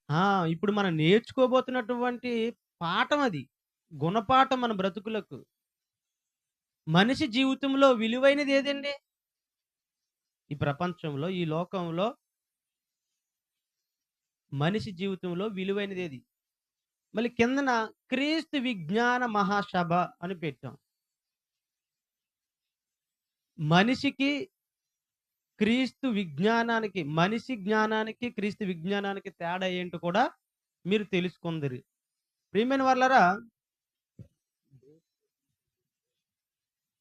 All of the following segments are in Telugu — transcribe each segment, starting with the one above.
ఆ! ఇప్పుడు మనం నేర్చుకోబోతున్నటువంటి పాఠం అది. గుణపాఠం మన బ్రతుకులకు. మనిషి జీవితంలో విలువైనది ఏదండి? ఈ ప్రపంచంలో, ఈ లోకంలో మనిషి జీవితంలో విలువైనదేది? మళ్ళీ కిందన క్రీస్తు విజ్ఞాన మహాసభ అని పెట్టాం. మనిషికి మనిషి జ్ఞానానికి, క్రీస్తు విజ్ఞానానికి తేడా ఏంటో కూడా మీరు తెలుసుకుందురు. ప్రియమైన వాళ్ళారా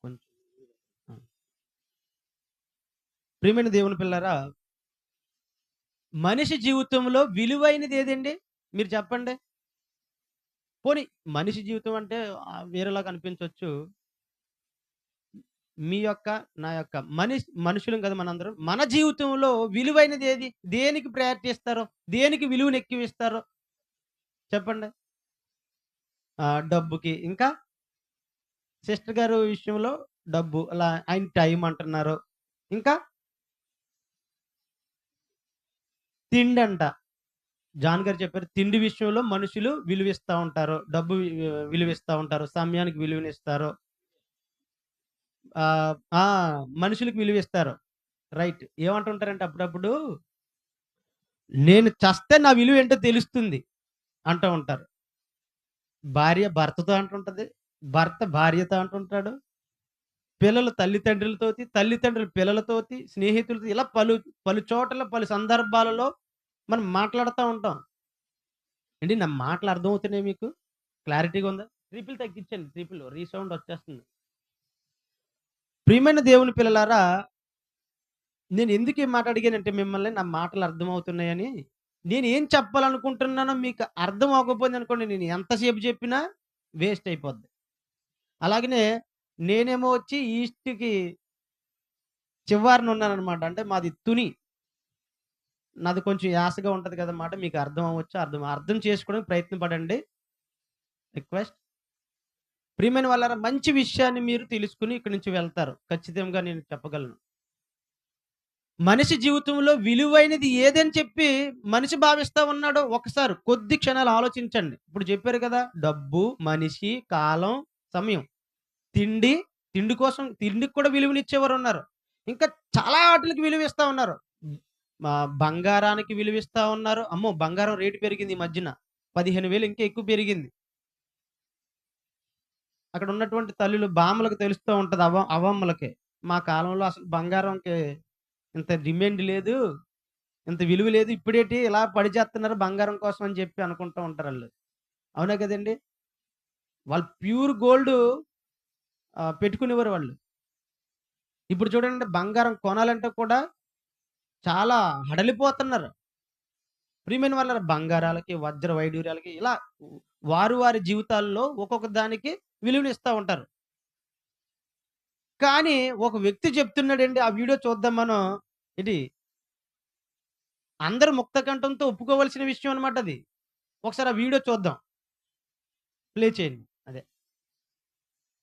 కొంచెం ఆ! ప్రియమైన దేవుని పిల్లారా, మనిషి జీవితంలో విలువైనది ఏదండి? మీరు చెప్పండి. పోనీ మనిషి జీవితం అంటే వేరేలాగా అనిపించొచ్చు. మీ యొక్క, నా యొక్క మనుషులం కదా మనందరం. మన జీవితంలో విలువైనది ఏది? దేనికి ప్రయారిటీ ఇస్తారో? దేనికి విలువను ఎక్కువిస్తారో చెప్పండి? డబ్బుకి. ఇంకా సిస్టర్ గారు విషయంలో డబ్బు. అలా ఆయన టైం అంటున్నారు. ఇంకా తిండంట. జాన్ గారు చెప్పారు. తిండి విషయంలో మనుషులు విలువిస్తా ఉంటారు. డబ్బు విలువిస్తా ఉంటారు. సమయానికి విలువనిస్తారు. ఆహ్, ఆ! మనుషులకి విలువిస్తారు. రైట్. ఏమంటుంటారంటే అప్పుడప్పుడు, "నేను చస్తే నా విలువేంటో తెలుస్తుంది" అంటూ ఉంటారు. భార్య భర్తతో అంటుంటది. భర్త భార్యతో అంటుంటాడు. పిల్లలు తల్లిదండ్రులతోటి, తల్లిదండ్రులు పిల్లలతోటి, స్నేహితులతో ఇలా పలు పలు చోట్ల, పలు సందర్భాలలో మనం మాట్లాడుతా ఉంటాం. ఏండి నా మాటలు అర్థమవుతున్నాయా మీకు? క్లారిటీగా ఉందా? ట్రిపుల్ తగ్గించండి. ట్రిపుల్ రీసౌండ్ వచ్చేస్తుంది. ప్రియమైన దేవుని పిల్లలారా, నేనెందుకు ఈ మాట అడిగానంటే మిమ్మల్ని నా మాటలు అర్థమవుతున్నాయని. నేనేం చెప్పాలనుకుంటున్నానో మీకు అర్థం అవ్వకపోయిందనుకోండి, నేను ఎంతసేపు చెప్పినా వేస్ట్ అయిపోద్ది. అలాగనే నేనేమో వచ్చి ఈస్ట్‌కి చివరన ఉన్నాననమాట. అంటే మాది తుని. నాది కొంచెం యాసగా ఉంటది కదన్నమాట. మీకు అర్థం అవ్వచ్చు. అర్థం చేసుకోవడానికి ప్రయత్న పడండి. రిక్వెస్ట్. ప్రియమైన వాళ్ళారా, మంచి విషయాన్ని మీరు తెలుసుకొని ఇక్కడి నుంచి వెళ్తారు. ఖచ్చితంగా నేను చెప్పగలను. మనిషి జీవితంలో విలువైనది ఏదని చెప్పి మనిషి భావిస్తా ఉన్నాడో ఒకసారి కొద్ది క్షణాలు ఆలోచించండి. ఇప్పుడు చెప్పారు కదా! డబ్బు, మనిషి, కాలం, సమయం. తిండి, తిండికి కూడా విలువనిచ్చేవారున్నారు. ఇంకా చాలా ఆటిలకి విలువిస్తా ఉన్నారు. బంగారానికి విలువిస్తా ఉన్నారు. అమ్మో! బంగారం రేటు పెరిగింది ఈ మధ్యన. 15,000 ఇంకా ఎక్కువ పెరిగింది. అక్కడ ఉన్నటువంటి తల్లులు, బామ్మలకు తెలుస్తూ ఉంటది అవ్వమ్మలకి. మా కాలంలో అసలు బంగారంకి ఇంత డిమాండ్ లేదు. ఇంత విలువ లేదు. ఇప్పుడేటి ఇలా పడిచేత్తన్నారు బంగారం కోసం అని చెప్పి అనుకుంటూ ఉంటారాళ్ళు. అవునా కదండీ! వాళ్ళు ప్యూర్ గోల్డ్ పెట్టుకునేవారు వాళ్ళు. ఇప్పుడు చూడండి బంగారం కొనాలంటే కూడా చాలా హడలిపోతున్నారు. ప్రియమైన వాళ్ళారా, బంగారాలకి, వజ్ర వైడూర్యాలకి ఇలా వారి జీవితాల్లో ఒక్కొక్క దానికి విలువనిస్తా ఉంటారు. కానీ ఒక వ్యక్తి చెప్తున్నాడండి. ఆ వీడియో చూద్దాం మనం. ఇది అందరూ ముక్త కంఠంతో ఒప్పుకోవాల్సిన విషయం అన్నమాట అది. ఒకసారి ఆ వీడియో చూద్దాం. ప్లే చేయండి. అదే.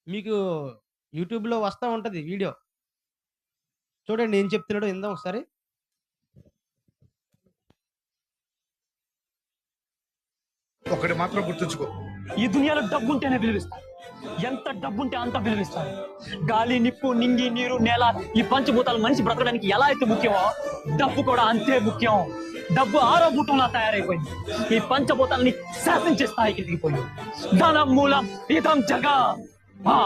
మీకు యూట్యూబ్‌లో వస్తా ఉంటది వీడియో. చూడండి ఏం చెప్తున్నాడో ఇందాం ఒకసారి. ఒకటి మాత్రం గుర్తుంచుకో. ఈ దునియాలో డబ్బుంటేనే విలువిస్తారు. ఎంత డబ్బుంటే అంత విలువిస్తారు. గాలి, నిప్పు, నింగి, నీరు, నేల ఈ పంచభూతాలు మనిషి బ్రతకడానికి ఎలా అయితే ముఖ్యమో డబ్బు కూడా అంతే ముఖ్యం. డబ్బు ఆరో భూతంలా తయారైపోయింది. ఈ పంచభూతాలని శాసించే స్థాయికి దిగిపోయింది. ధనం మూలం ఇదం జగ. ఆ,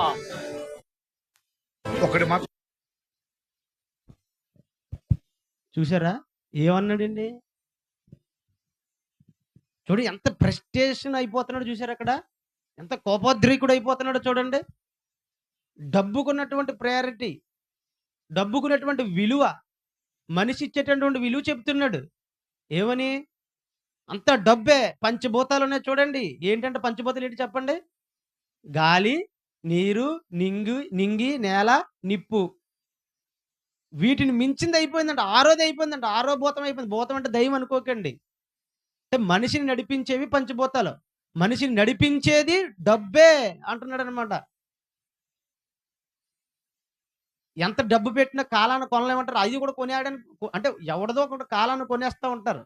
ఒకటి మాత్రం చూసారా? ఏమన్నాడండి? చూడు ఎంత ఫ్రస్ట్రేషన్ అయిపోతున్నాడో చూసారా అక్కడ? ఎంత కోపోద్రేకుడు అయిపోతున్నాడో చూడండి. డబ్బుకున్నటువంటి ప్రయారిటీ, డబ్బుకున్నటువంటి విలువ, మనిషి ఇచ్చేటటువంటి విలువ చెప్తున్నాడు. ఏమని? అంతా డబ్బే. పంచభూతాలున్నాయి చూడండి. ఏంటంటే పంచభూతాలు ఏంటి చెప్పండి? గాలి, నీరు, నింగి, నేల, నిప్పు. వీటిని మించింది అయిపోయిందంట. ఆరోది అయిపోయిందంట. ఆరో భూతం అయిపోయింది. భూతం అంటే దెయ్యం అనుకోకండి. అంటే మనిషిని నడిపించేవి పంచభూతాలు. మనిషిని నడిపించేది డబ్బే అంటున్నాడనమాట. ఎంత డబ్బు పెట్టినా కాలాన్ని కొనలేమంటారు. అయి కూడా కొనేయడానికి అంటే ఎవడిదో ఒకడు కాలాన్ని కొనేస్తా ఉంటారు.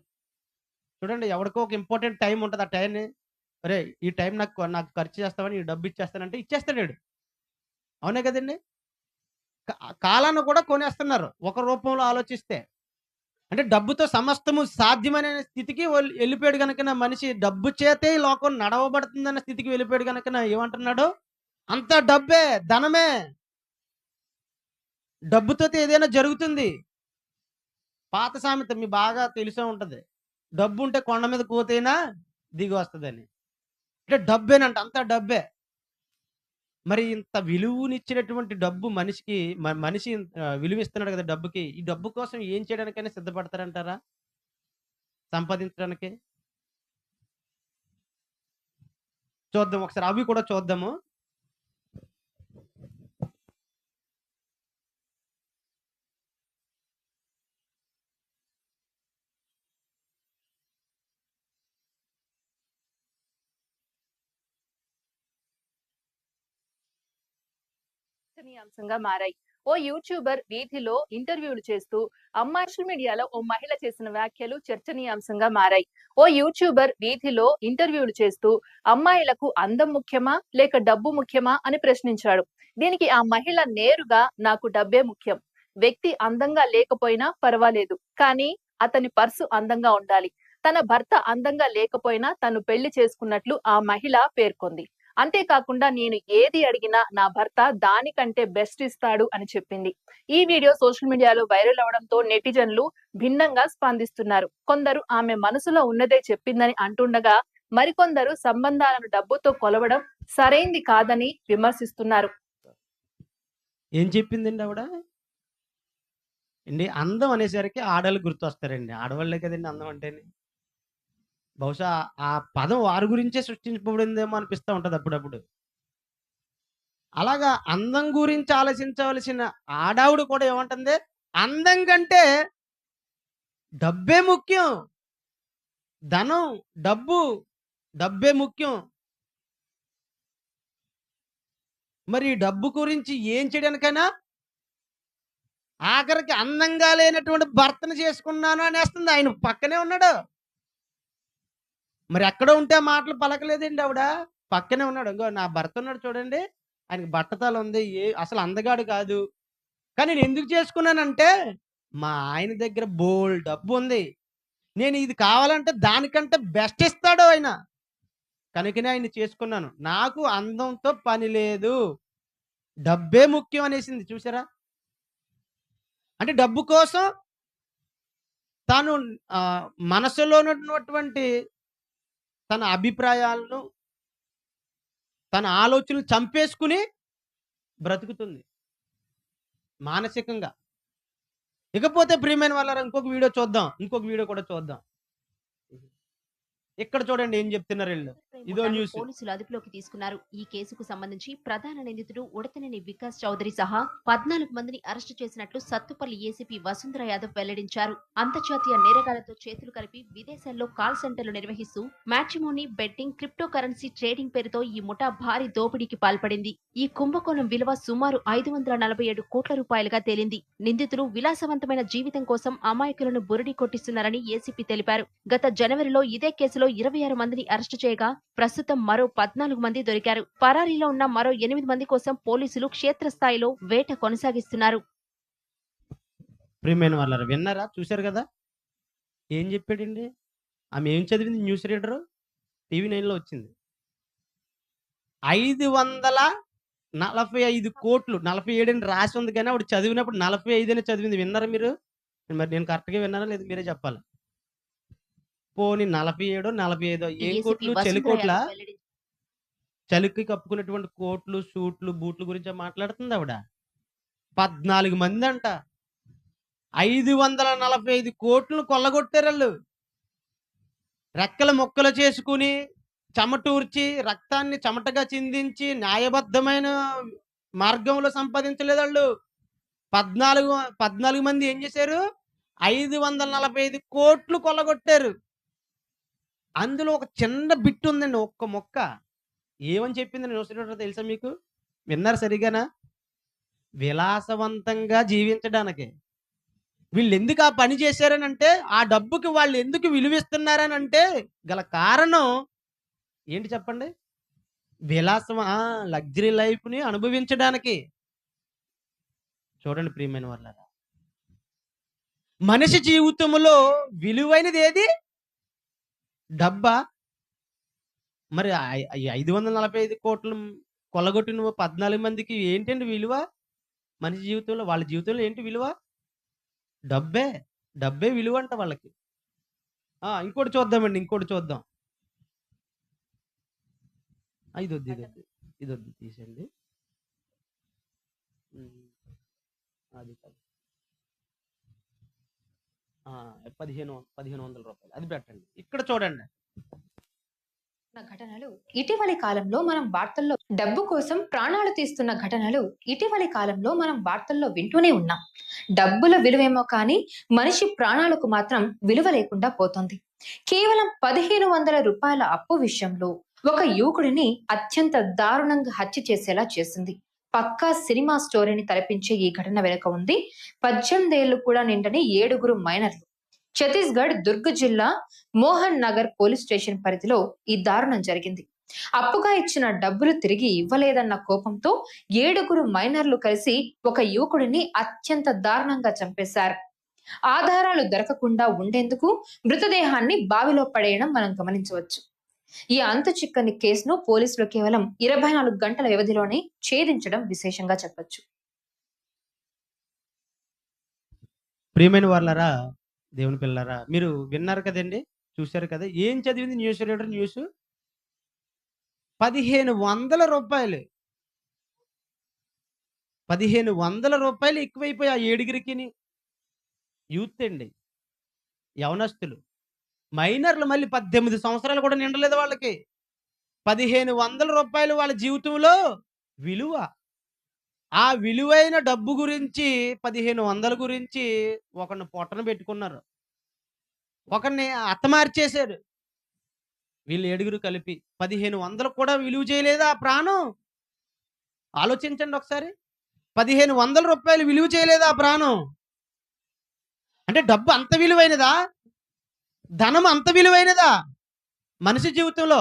చూడండి ఎవడికో ఒక ఇంపార్టెంట్ టైం ఉంటది. ఆ టైంని "ఒరేయ్! ఈ టైం నాకు ఖర్చు చేస్తావని ఈ డబ్బు ఇచ్చేస్తానంటే" ఇచ్చేస్తాడాడు. అవునా కదండీ! కాలాన్ని కూడా కొనేస్తున్నారు. ఒక రూపంలో ఆలోచిస్తే. అంటే డబ్బుతో సమస్తము సాధ్యమనే స్థితికి ఎళ్ళిపోయాడు గనకన మనిషి డబ్బు చేతే ఈ లోకం నడవబడుతుందన్న స్థితికి వెళ్ళిపోయాడు గనకన ఏమంటున్నాడు? అంతా డబ్బే, ధనమే. డబ్బుతోటి ఏదైనా జరుగుతుంది. పాత సామెత మీకు బాగా తెలిసే ఉంటది. డబ్బుంటే కొండ మీద కోతైనా దిగొస్తదని. అంటే డబ్బేనంట. అంతా డబ్బే. మరి ఇంత విలువనిచ్చినటువంటి డబ్బు మనిషికి మనిషి విలువిస్తున్నాడు కదా డబ్బుకి. ఈ డబ్బు కోసం ఏం చేయడానికైనా సిద్ధపడతారంటారా? సంపాదించడానికి? చూద్దాం ఒకసారి అవి కూడా చూద్దాము. చర్చనీయాంశంగా మారాయి. ఓ యూట్యూబర్ వీధిలో ఇంటర్వ్యూలు చేస్తూ సోషల్ మీడియాలో ఓ మహిళ చేసిన వ్యాఖ్యలు చర్చనీయాంశంగా మారాయి. ఓ యూట్యూబర్ వీధిలో ఇంటర్వ్యూలు చేస్తూ అమ్మాయిలకు అందం ముఖ్యమా లేక డబ్బు ముఖ్యమా అని ప్రశ్నించాడు. దీనికి ఆ మహిళ నేరుగా నాకు డబ్బే ముఖ్యం. వ్యక్తి అందంగా లేకపోయినా పర్వాలేదు, కానీ అతని పర్సు అందంగా ఉండాలి. తన భర్త అందంగా లేకపోయినా తను పెళ్లి చేసుకున్నట్లు ఆ మహిళ పేర్కొంది. అంతేకాకుండా నేను ఏది అడిగినా నా భర్త దానికంటే బెస్ట్ ఇస్తాడు అని చెప్పింది. ఈ వీడియో సోషల్ మీడియాలో వైరల్ అవడంతో నెటిజన్లు భిన్నంగా స్పందిస్తున్నారు. కొందరు ఆమె మనసులో ఉన్నదే చెప్పిందని అంటుండగా మరికొందరు సంబంధాలను డబ్బుతో కొలవడం సరైంది కాదని విమర్శిస్తున్నారు. ఏం చెప్పిందండి ఆవిడ? అండి అందం అనేసరికి ఆడోళ్ళు గుర్తొస్తారండి. ఆడవాళ్ళే కదండీ అందం అంటేని. బహుశా ఆ పదం వారి గురించే సృష్టించబడిందేమో అనిపిస్తా ఉంటది అప్పుడప్పుడు. అలాగా అందం గురించి ఆలోచించవలసిన ఆడావిడ కూడా ఏమంటుంది? అందం కంటే డబ్బే ముఖ్యం. ధనం, డబ్బే ముఖ్యం. మరి ఈ డబ్బు గురించి ఏం చేయడానికైనా ఆఖరికి అందంగా లేనటువంటి భర్తను చేసుకున్నాను అనేస్తుంది. ఆయన పక్కనే ఉన్నాడు. మరి ఎక్కడో ఉంటే ఆ మాటలు పలకలేదండి ఆవిడ. పక్కనే ఉన్నాడు. ఇంగో నా భర్త ఉన్నాడు చూడండి. ఆయనకి బట్టతల ఉంది. అసలు అందగాడు కాదు. కానీ నేను ఎందుకు చేసుకున్నానంటే, మా ఆయన దగ్గర బోలెడు డబ్బుంది. నేను ఇది కావాలంటే దానికంటే బెస్ట్ ఇస్తాడు ఆయన. కనుకనే ఆయన్ని చేసుకున్నాను. నాకు అందంతో పని లేదు. డబ్బే ముఖ్యం అనేసింది చూసారా? అంటే డబ్బు కోసం తాను మనసులో ఉన్నటువంటి తన అభిప్రాయాలను, తన ఆలోచనలు చంపేసుకుని బ్రతుకుతుంది మానసికంగా. ఇకపోతే ప్రియమైన వాళ్ళారా ఇంకొక వీడియో కూడా చూద్దాం. ఇక్కడ చూడండి ఏం చెప్తున్నారు వీళ్ళు. ఇదో న్యూస్. పోలీసులు అదుపులోకి తీసుకున్నారు. ఈ కేసుకు సంబంధించి ప్రధాన నిందితుడు ఉడతనేని వికాస్ చౌదరి సహా 14 మందిని అరెస్టు చేసినట్లు సత్తుపల్లి ఏసీపీ వసుంధర యాదవ్ వెల్లడించారు. అంతర్జాతీయ నేరగాళ్లతో చేతులు కలిపి విదేశాల్లో కాల్ సెంటర్లు నిర్వహిస్తూ matrimony, betting, crypto currency trading పేరుతో ఈ ముఠా భారీ దోపిడీకి పాల్పడింది. ఈ కుంభకోణం విలువ సుమారు 547 కోట్ల రూపాయలుగా తేలింది. నిందితులు విలాసవంతమైన జీవితం కోసం అమాయకులను బురిడి కొట్టిస్తున్నారని ఏసీపీ తెలిపారు. గత జనవరిలో ఇదే కేసులో 26 మందిని అరెస్టు చేయగా ప్రస్తుతం మరో 14 మంది దొరికారు. పరారీలో ఉన్న మరో 8 మంది కోసం పోలీసులు క్షేత్రస్థాయిలో వేట కొనసాగిస్తున్నారు. ప్రియమైన వాళ్ళారా విన్నారా? చూశారు కదా ఏం చెప్పాడండి? ఆమె ఏం చదివింది? న్యూస్ రీడరు టీవీ 9లో వచ్చింది. 545 కోట్లు 47 అని రాసి ఉంది కానీ ఆవిడ చదివినప్పుడు 45 అని చదివింది. విన్నారా మీరు? మరి నేను కరెక్ట్గా విన్నారా లేదు మీరే చెప్పాలి. పోనీ 47 45 ఏం కోట్లు? చెలికోట్ల? చలికి కప్పుకున్నటువంటి కోట్లు, సూట్లు, బూట్లు గురించి మాట్లాడుతుంది ఆవిడ. 14 మంది అంట. 545 కోట్లు కొల్లగొట్టారు వాళ్ళు. రెక్కల ముక్కలు చేసుకుని, చెమటూర్చి, రక్తాన్ని చెమటగా చిందించి, న్యాయబద్ధమైన మార్గంలో సంపాదించలేదు వాళ్ళు. 14 మంది ఏం చేశారు? 545 కోట్లు కొల్లగొట్టారు. అందులో ఒక చిన్న బిట్ ఉందండి. ఒక్క మొక్క. ఏమని చెప్పింది న్యూస్ రీడర్ తెలుసా మీకు? విన్నారు సరిగానా? విలాసవంతంగా జీవించడానికి. వీళ్ళు ఎందుకు ఆ పని చేశారనంటే, ఆ డబ్బుకి వాళ్ళు ఎందుకు విలువిస్తున్నారనంటే గల కారణం ఏంటి చెప్పండి? విలాసం లగ్జరీ లైఫ్‌ని అనుభవించడానికి. చూడండి ప్రియమైన వాళ్ళారా, మనిషి జీవితంలో విలువైనది ఏది? డబ్బా? మరి 545,00,00,000 కొల్లగొట్టిన 14 మందికి ఏంటండి విలువ? మనిషి జీవితంలో, వాళ్ళ జీవితంలో ఏంటి విలువ? డబ్బే. డబ్బే విలువంట వాళ్ళకి. ఇంకోటి చూద్దామండి. ఇంకోటి చూద్దాం. ఇదొద్దు, ఇదొద్దు. ఇదొద్దు తీసేయండి. హ్మ్. అది కాదు. 1500 రూపాయలు. అది పెట్టండి. ఇక్కడ చూడండి. ఘటనలు ఇటీవలి కాలంలో మనం వార్తల్లో డబ్బు కోసం ప్రాణాలు తీస్తున్న ఘటనలు ఇటీవలి కాలంలో మనం వార్తల్లో వింటూనే ఉన్నాం. డబ్బుల విలువేమో కానీ మనిషి ప్రాణాలకు మాత్రం విలువ లేకుండా పోతుంది. కేవలం 1500 రూపాయల అప్పు విషయంలో ఒక యువకుడిని అత్యంత దారుణంగా హత్య చేసేలా చేసింది. పక్కా సినిమా స్టోరీని తలపించే ఈ ఘటన వెనుక ఉంది 18 ఏళ్లు కూడా నిండని 7 మైనర్లు. ఛత్తీస్గఢ్ దుర్గ్ జిల్లా మోహన్ నగర్ పోలీస్ స్టేషన్ పరిధిలో ఈ దారుణం జరిగింది. అప్పుగా ఇచ్చిన డబ్బులు తిరిగి ఇవ్వలేదన్న కోపంతో 7 మైనర్లు కలిసి ఒక యువకుడిని అత్యంత దారుణంగా చంపేశారు. ఆధారాలు దొరకకుండా ఉండేందుకు మృతదేహాన్ని బావిలో పడేయడం మనం గమనించవచ్చు. ఈ అంతు చిక్కని కేసును పోలీసులు కేవలం 24 గంటల వ్యవధిలోనే ఛేదించడం విశేషంగా చెప్పొచ్చు. ప్రియమైన వాళ్ళారా, దేవుని పిల్లలారా, మీరు విన్నారు కదండి, చూశారు కదా. ఏం చదివింది న్యూస్ రీడర్ న్యూస్? 1500 రూపాయలు. 1500 రూపాయలు ఎక్కువైపోయి ఆ 7గిరికిని. యూత్ అండి, యవనస్తులు, మైనర్లు, మళ్ళీ 18 సంవత్సరాలు కూడా నిండలేదు వాళ్ళకి. 1500 రూపాయలు వాళ్ళ జీవితంలో విలువ. ఆ విలువైన డబ్బు గురించి, 1500 గురించి ఒకరిని పొట్టన పెట్టుకున్నారు. ఒకరిని హతమార్చేశారు. వీళ్ళు 7 కలిపి 1500 కూడా విలువ చేయలేదా ఆ ప్రాణం? ఆలోచించండి ఒకసారి. 1500 రూపాయలు విలువ చేయలేదా ఆ ప్రాణం? అంటే డబ్బు అంత విలువైనదా? ధనం అంత విలువైనదా మనిషి జీవితంలో?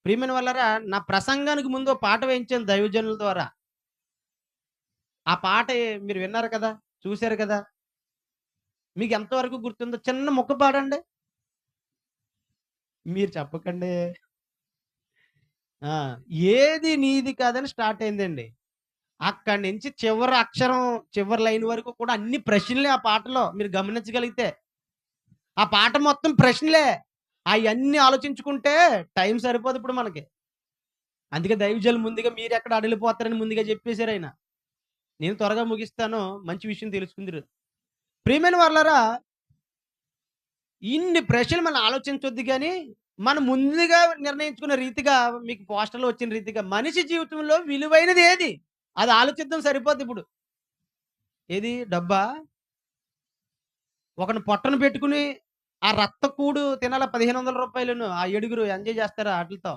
ప్రియమైన వాళ్ళారా, నా ప్రసంగానికి ముందు ఓ పాట వేయించాను దైవజనుల ద్వారా. ఆ పాట మీరు విన్నారు కదా, చూశారు కదా. మీకు ఎంతవరకు గుర్తుందో చిన్న ముక్క పాడండి. మీరు చెప్పకండి. ఏది నీది కాదని స్టార్ట్ అయిందండి. అక్కడి నుంచి చివరి అక్షరం, చివరి లైన్ వరకు కూడా అన్ని ప్రశ్నలే ఆ పాటలో, మీరు గమనించగలిగితే. ఆ పాట మొత్తం ప్రశ్నలే. అవన్నీ ఆలోచించుకుంటే టైం సరిపోదు ఇప్పుడు మనకి. అందుకే దైవజనులు ముందుగా మీరు ఎక్కడ అడలిపోతారని ముందుగా చెప్పేశారు ఆయన. నేను త్వరగా ముగిస్తాను, మంచి విషయం తెలుసుకుందరు. ప్రియమైన వాళ్ళారా, ఇన్ని ప్రశ్నలు మనం ఆలోచించొద్దు కానీ, మనం ముందుగా నిర్ణయించుకున్న రీతిగా, మీకు పోస్టర్లో వచ్చిన రీతిగా మనిషి జీవితంలో విలువైనది ఏది? అది ఆలోచిద్దాం సరిపోద్ది ఇప్పుడు. ఏది? డబ్బా? ఒకరిని పొట్టను పెట్టుకుని ఆ రక్తకూడు తినాల 1500 రూపాయలను ఆ 7 ఎంజాయ్ చేస్తారా ఆటిలతో?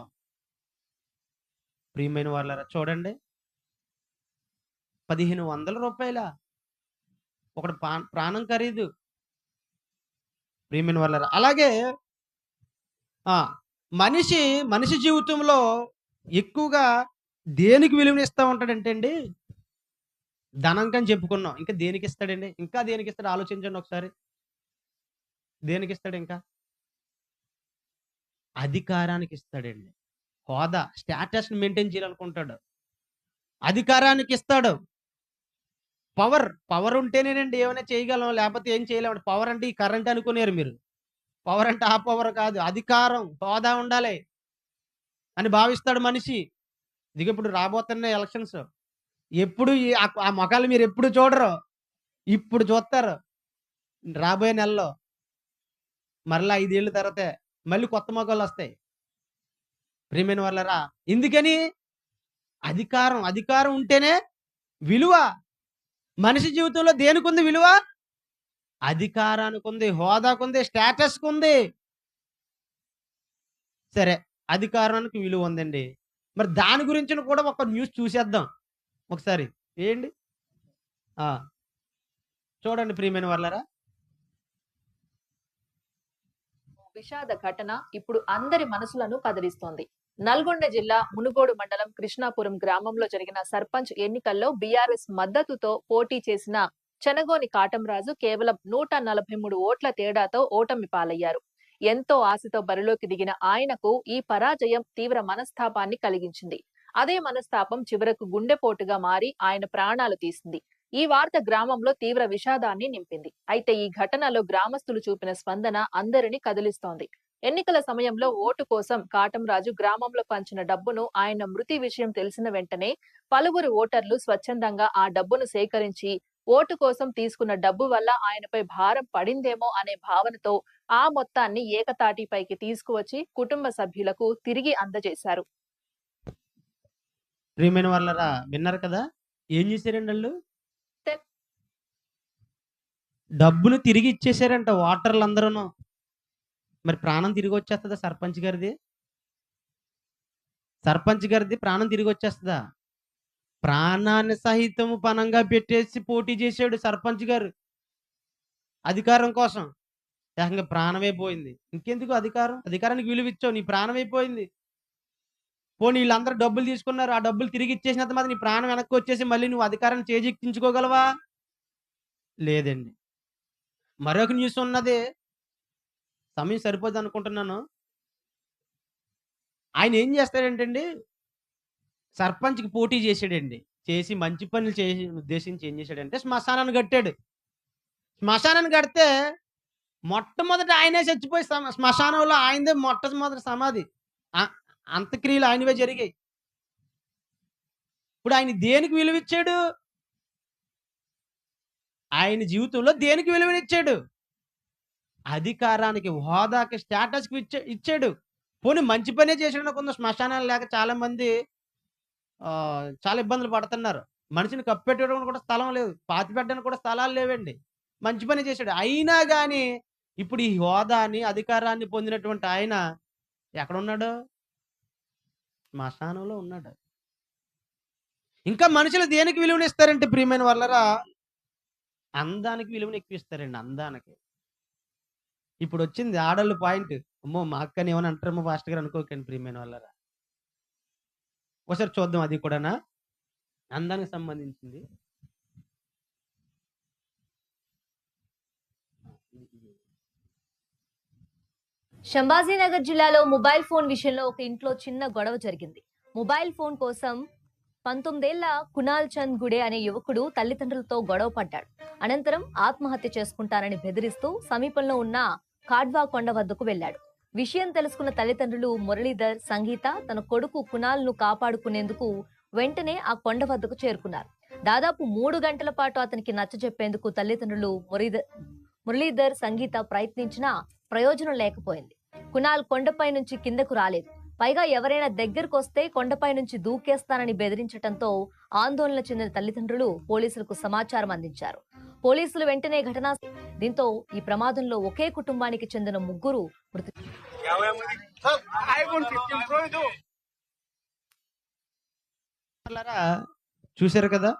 ప్రియమైన వాళ్ళారా చూడండి, 1500 రూపాయల ఒకటి ప్రాణం ఖరీదు. ప్రియమైన వాళ్ళారా, అలాగే మనిషి జీవితంలో ఎక్కువగా దేనికి విలువనిస్తా ఉంటాడంటే అండి, ధనం కని చెప్పుకున్నాం. ఇంకా దేనికి ఇస్తాడండి? ఇంకా దేనికి ఇస్తాడు ఆలోచించండి ఒకసారి. దేనికి ఇస్తాడు? ఇంకా అధికారానికి ఇస్తాడండి. హోదా, స్టేటస్ని మెయింటైన్ చేయాలనుకుంటాడు. అధికారానికి ఇస్తాడు. పవర్ ఉంటేనేనండి ఏమైనా చేయగలం, లేకపోతే ఏం చేయలేము. పవర్ అంటే ఈ కరెంట్ అనుకునేరు మీరు. పవర్ అంటే ఆ పవర్ కాదు, అధికారం, హోదా ఉండాలి అని భావిస్తాడు మనిషి. ఇదిగో ఇప్పుడు రాబోతున్న ఎలక్షన్స్, ఎప్పుడు ఆ మొఖాలు మీరు ఎప్పుడు చూడరు, ఇప్పుడు చూస్తారు. రాబోయే నెలలో మరలా 5 ఏళ్ళ తర్వాతే మళ్ళీ కొత్త మొఖాలు వస్తాయి. ప్రియమైన వాళ్ళరా, ఎందుకని? అధికారం ఉంటేనే విలువ. మనిషి జీవితంలో దేనికుంది విలువ? అధికారానికి ఉంది, హోదాకుంది, స్టేటస్కి ఉంది. సరే, అధికారానికి విలువ ఉందండి. మరి దాని గురించి కూడా ఒక న్యూస్ చూసేద్దాం ఒకసారి. ఏంటి? చూడండి ప్రియమైన వాళ్ళారా. విషాద ఘటన ఇప్పుడు అందరి మనసులను కదిలిస్తోంది. నల్గొండ జిల్లా మునుగోడు మండలం కృష్ణాపురం గ్రామంలో జరిగిన సర్పంచ్ ఎన్నికల్లో బీఆర్ఎస్ మద్దతుతో పోటీ చేసిన చెనగోని కాటంరాజు కేవలం 143 ఓట్ల తేడాతో ఓటమి పాలయ్యారు. ఎంతో ఆశతో బరిలోకి దిగిన ఆయనకు ఈ పరాజయం తీవ్ర మనస్తాపాన్ని కలిగించింది. అదే మనస్తాపం చివరకు గుండెపోటుగా మారి ఆయన ప్రాణాలు తీసింది. ఈ వార్త గ్రామంలో తీవ్ర విషాదాన్ని నింపింది. అయితే ఈ ఘటనలో గ్రామస్తులు చూపిన స్పందన అందరినీ కదిలిస్తోంది. ఎన్నికల సమయంలో ఓటు కోసం కాటంరాజు గ్రామంలో పంచిన డబ్బును ఆయన మృతి విషయం తెలిసిన వెంటనే పలువురు ఓటర్లు స్వచ్ఛందంగా ఆ డబ్బును సేకరించి ఓటు కోసం తీసుకున్న డబ్బు వల్ల ఆయనపై భారం పడిందేమో అనే భావనతో ఆ మొత్తాన్ని ఏకతాటిపైకి తీసుకువచ్చి కుటుంబ సభ్యులకు తిరిగి అందజేశారు. ప్రియమైన వాళ్ళారా, విన్నారు కదా ఏం చేశారండి వాళ్ళు? డబ్బును తిరిగి ఇచ్చేసారంట ఓటర్లు అందరూను. మరి ప్రాణం తిరిగి వచ్చేస్తుందా సర్పంచ్ గారిది? సర్పంచ్ గారిది ప్రాణం తిరిగి వచ్చేస్తుందా? ప్రాణాన్ని సహితము పణంగా పెట్టేసి పోటీ చేశాడు సర్పంచ్ గారు అధికారం కోసం. ఏకంగా ప్రాణమే పోయింది. ఇంకెందుకు అధికారం? అధికారానికి విలువ ఇచ్చావు, నీ ప్రాణం అయిపోయింది. పోనీ వీళ్ళందరూ డబ్బులు తీసుకున్నారు, ఆ డబ్బులు తిరిగి ఇచ్చేసినంత మాత్రం నీ ప్రాణం వెనక్కి వచ్చేసి మళ్ళీ నువ్వు అధికారాన్ని చేజిక్కించుకోగలవా? లేదండి. మరొక న్యూస్ ఉన్నది, సమయం సరిపోదు అనుకుంటున్నాను. ఆయన ఏం చేస్తాడంటండి, సర్పంచ్కి పోటీ చేశాడండి. చేసి మంచి పనులు చేసి ఉద్దేశించి ఏం చేశాడంటే శ్మశానాన్ని కట్టాడు. శ్మశానాన్ని కడితే మొట్టమొదట ఆయనే చచ్చిపోయి శ్మశానంలో ఆయనదే మొట్టమొదటి సమాధి. అంత్యక్రియలు ఆయనవే జరిగాయి. ఇప్పుడు ఆయన దేనికి విలువిచ్చాడు? ఆయన జీవితంలో దేనికి విలువనిచ్చాడు? అధికారానికి, హోదాకి, స్టేటస్కి ఇచ్చాడు. పోనీ మంచి పనే చేసాడు. కొంత శ్మశానాలు లేక చాలా మంది చాలా ఇబ్బందులు పడుతున్నారు. మనిషిని కప్పెట్టడానికి కూడా స్థలం లేదు, పాతి పెట్టడానికి కూడా స్థలాలు లేవండి. మంచి పని చేశాడు. అయినా కానీ ఇప్పుడు ఈ హోదాని, అధికారాన్ని పొందినటువంటి ఆయన ఎక్కడున్నాడు? శ్మశానంలో ఉన్నాడు. ఇంకా మనుషులు దేనికి విలువనిస్తారంటే ప్రియమైన వాళ్ళరా, అందానికి విలువని ఎక్కువ ఇస్తారండి. అందానికి. ఇప్పుడు వచ్చింది ఆడళ్ళు పాయింట్. అమ్మో మా అక్కని ఏమని అంటారేమో ఫాస్ట్ గారు అనుకోకండి ప్రియమైన వాళ్ళరా. ఒకసారి చూద్దాం, అది కూడానా అందానికి సంబంధించింది. శంభాజీనగర్ జిల్లాలో మొబైల్ ఫోన్ విషయంలో ఒక ఇంట్లో చిన్న గొడవ జరిగింది. మొబైల్ ఫోన్ కోసం 19 ఏళ్ల కునాల్ చంద్ గుడే అనే యువకుడు తల్లిదండ్రులతో గొడవ పడ్డాడు. అనంతరం ఆత్మహత్య చేసుకుంటానని బెదిరిస్తూ సమీపంలో ఉన్న కాడ్వా కొండ వద్దకు వెళ్లాడు. విషయం తెలుసుకున్న తల్లిదండ్రులు మురళీధర్, సంగీత తన కొడుకు కునాల్ ను కాపాడుకునేందుకు వెంటనే ఆ కొండ వద్దకు చేరుకున్నారు. దాదాపు 3 గంటల పాటు అతనికి నచ్చజెప్పేందుకు తల్లిదండ్రులు మురళీధర్, సంగీత ప్రయత్నించినా ప్రయోజనం లేకపోయింది. కునాల్ కొండపై నుంచి కిందకు రాలేదు. పైగా ఎవరైనా దగ్గరకు వస్తే కొండపై నుంచి దూకేస్తానని బెదిరించడంతో ఆందోళన చెందిన తల్లిదండ్రులు పోలీసులకు సమాచారం అందించారు. పోలీసులు వెంటనే ఘటనా దీంతో ఈ ప్రమాదంలో ఒకే కుటుంబానికి చెందిన 3 మృతి. చూశారు కదా,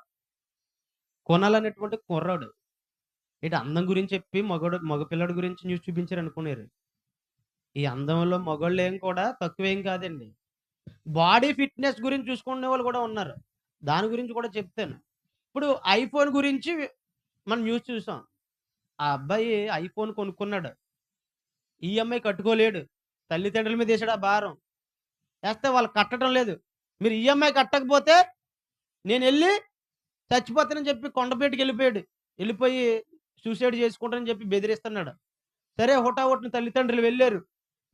కొనాలనేటువంటి కుర్రాడు ఇటు అందం గురించి చెప్పి మగపిల్లడి గురించి న్యూస్ చూపించారు అనుకున్నారు. ఈ అందంలో మగవాళ్ళు ఏం కూడా తక్కువేం కాదండి. బాడీ ఫిట్నెస్ గురించి చూసుకునే వాళ్ళు కూడా ఉన్నారు. దాని గురించి కూడా చెప్తాను. ఇప్పుడు ఐఫోన్ గురించి మనం న్యూస్ చూసాం. ఆ అబ్బాయి ఐఫోన్ కొనుక్కున్నాడు, ఈఎంఐ కట్టుకోలేడు, తల్లిదండ్రుల మీద వేసాడు ఆ భారం. వేస్తే వాళ్ళు కట్టడం లేదు. మీరు ఈఎంఐ కట్టకపోతే నేను వెళ్ళి చచ్చిపోతానని చెప్పి కొండపేటకి వెళ్ళిపోయి సూసైడ్ చేసుకుంటానని చెప్పి బెదిరిస్తున్నాడు. సరే హుటాహుటిన తల్లిదండ్రులు వెళ్ళారు.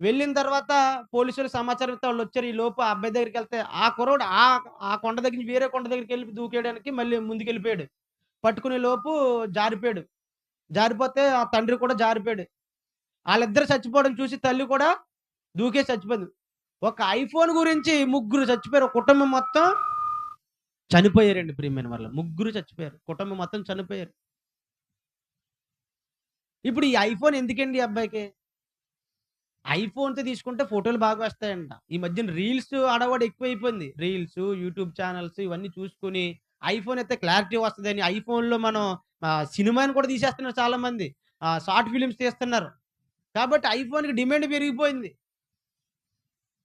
వెళ్ళిన తర్వాత పోలీసులు సమాచారం ఇస్తే వాళ్ళు వచ్చారు. ఈ లోపు ఆ అబ్బాయి దగ్గరికి వెళ్తే ఆ కుర్రోడు ఆ కొండ దగ్గర నుంచి వేరే కొండ దగ్గరికి వెళ్ళి దూకేయడానికి మళ్ళీ ముందుకు వెళ్ళిపోయాడు. పట్టుకునే లోపు జారిపోయాడు. జారిపోతే ఆ తండ్రి కూడా జారిపోయాడు. వాళ్ళిద్దరు చచ్చిపోవడం చూసి తల్లి కూడా దూకే చచ్చిపోయింది. ఒక ఐఫోన్ గురించి 3 చచ్చిపోయారు. కుటుంబం మొత్తం చనిపోయారండి ప్రియమైన వాళ్ళు. 3 చచ్చిపోయారు, కుటుంబం మొత్తం చనిపోయారు. ఇప్పుడు ఈ ఐఫోన్ ఎందుకండి ఈ అబ్బాయికి? ఐఫోన్తో తీసుకుంటే ఫోటోలు బాగా వస్తాయంట. ఈ మధ్యన రీల్స్ ఆడవాడు ఎక్కువైపోయింది. రీల్స్, యూట్యూబ్ ఛానల్స్ ఇవన్నీ చూసుకుని ఐఫోన్ అయితే క్లారిటీ వస్తుందని ఐఫోన్లో మనం సినిమాని కూడా తీసేస్తున్నారు చాలామంది. షార్ట్ ఫిలిమ్స్ తీస్తున్నారు. కాబట్టి ఐఫోన్‌కి డిమాండ్ పెరిగిపోయింది.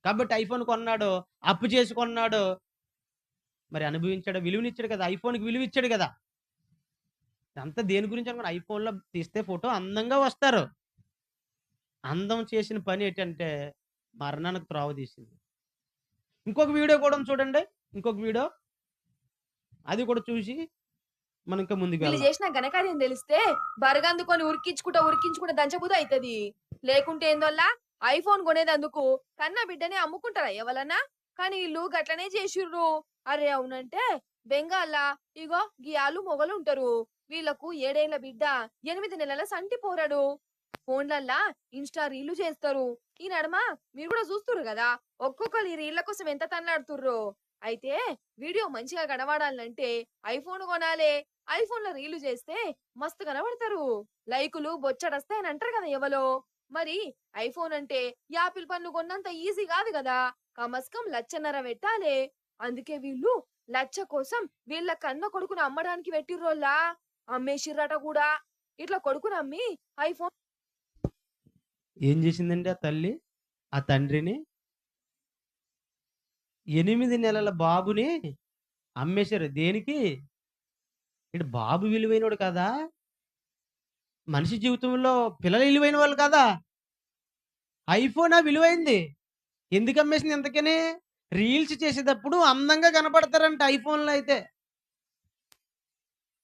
కాబట్టి ఐఫోన్ కొన్నాడు, అప్పు చేసి కొన్నాడు. మరి అనుభవించాడు, విలువనిచ్చాడు కదా! ఐఫోన్‌కి విలువిచ్చాడు కదా! ఇదంతా దేని గురించి అనుకున్న ఐఫోన్‌లో తీస్తే ఫోటో అందంగా వస్తారు. అందం చేసిన పని ఏంటంటే మరణానికి త్రోవ తీసింది. ఇంకొక వీడియో కూడా ఉంది చూడండి. ఇంకొక వీడియో. అది కూడా చూసి మనం ఇంకా ముందుకు వీళ్ళు వెళ్దాం. చేసిన ఘనకార్యం తెలిస్తే బరగందుకొని ఉరికించుకుంటా దంచబుద్ధి అవుతది. లేకుంటే ఏందోల్లా ఐఫోన్ కొనేదందుకు కన్న బిడ్డనే అమ్ముకుంటారా ఎవలన్నా? కానీ వీళ్ళు గట్లనే చేసిర్రు. అరే అవునంటే బెంగాల్లా ఇగో గియాలు మొగలు ఉంటారు. వీళ్ళకు 7 ఏళ్ల బిడ్డ 8 నెలల సంటి పోరాడు. ఫోన్లల్లా ఇన్స్టా రీళ్లు చేస్తారు. ఈ నడమ మీరు కూడా చూస్తుర్రు కదా, ఒక్కొక్కరు ఈ రీళ్ల కోసం ఎంత తన్లాడుతుర్రో. అయితే వీడియో మంచిగా కనబడాలంటే ఐఫోన్ కొనాలే. ఐఫోన్ లో రీలు చేస్తే మస్తు కనబడతారు. లైకులు బొచ్చడస్తాయని అంటారు కదా ఎవలో. మరి ఐఫోన్ అంటే యాపిల్ పన్ను కొన్నంత ఈజీ కాదు కదా, కమస్కం 1,50,000 పెట్టాలే. అందుకే వీళ్ళు 1,00,000 కోసం వీళ్ళ కన్న కొడుకును అమ్మడానికి పెట్టిర్రోల్లా. అమ్మేసిర్రట కూడా. ఇట్లా కొడుకును అమ్మి ఐఫోన్ ఏం చేసిందండి ఆ తల్లి? ఆ తండ్రిని 8 నెలల బాబుని అమ్మేశారు. దేనికి? ఈడు బాబు విలువైనోడు కాదా? మనిషి జీవితంలో పిల్లలు విలువైన వాళ్ళు కాదా? ఐఫోనా విలువైంది. ఎందుకు అమ్మేసింది ఇంతకని? రీల్స్ చేసేటప్పుడు అందంగా కనపడతారంట ఐఫోన్‌లో అయితే.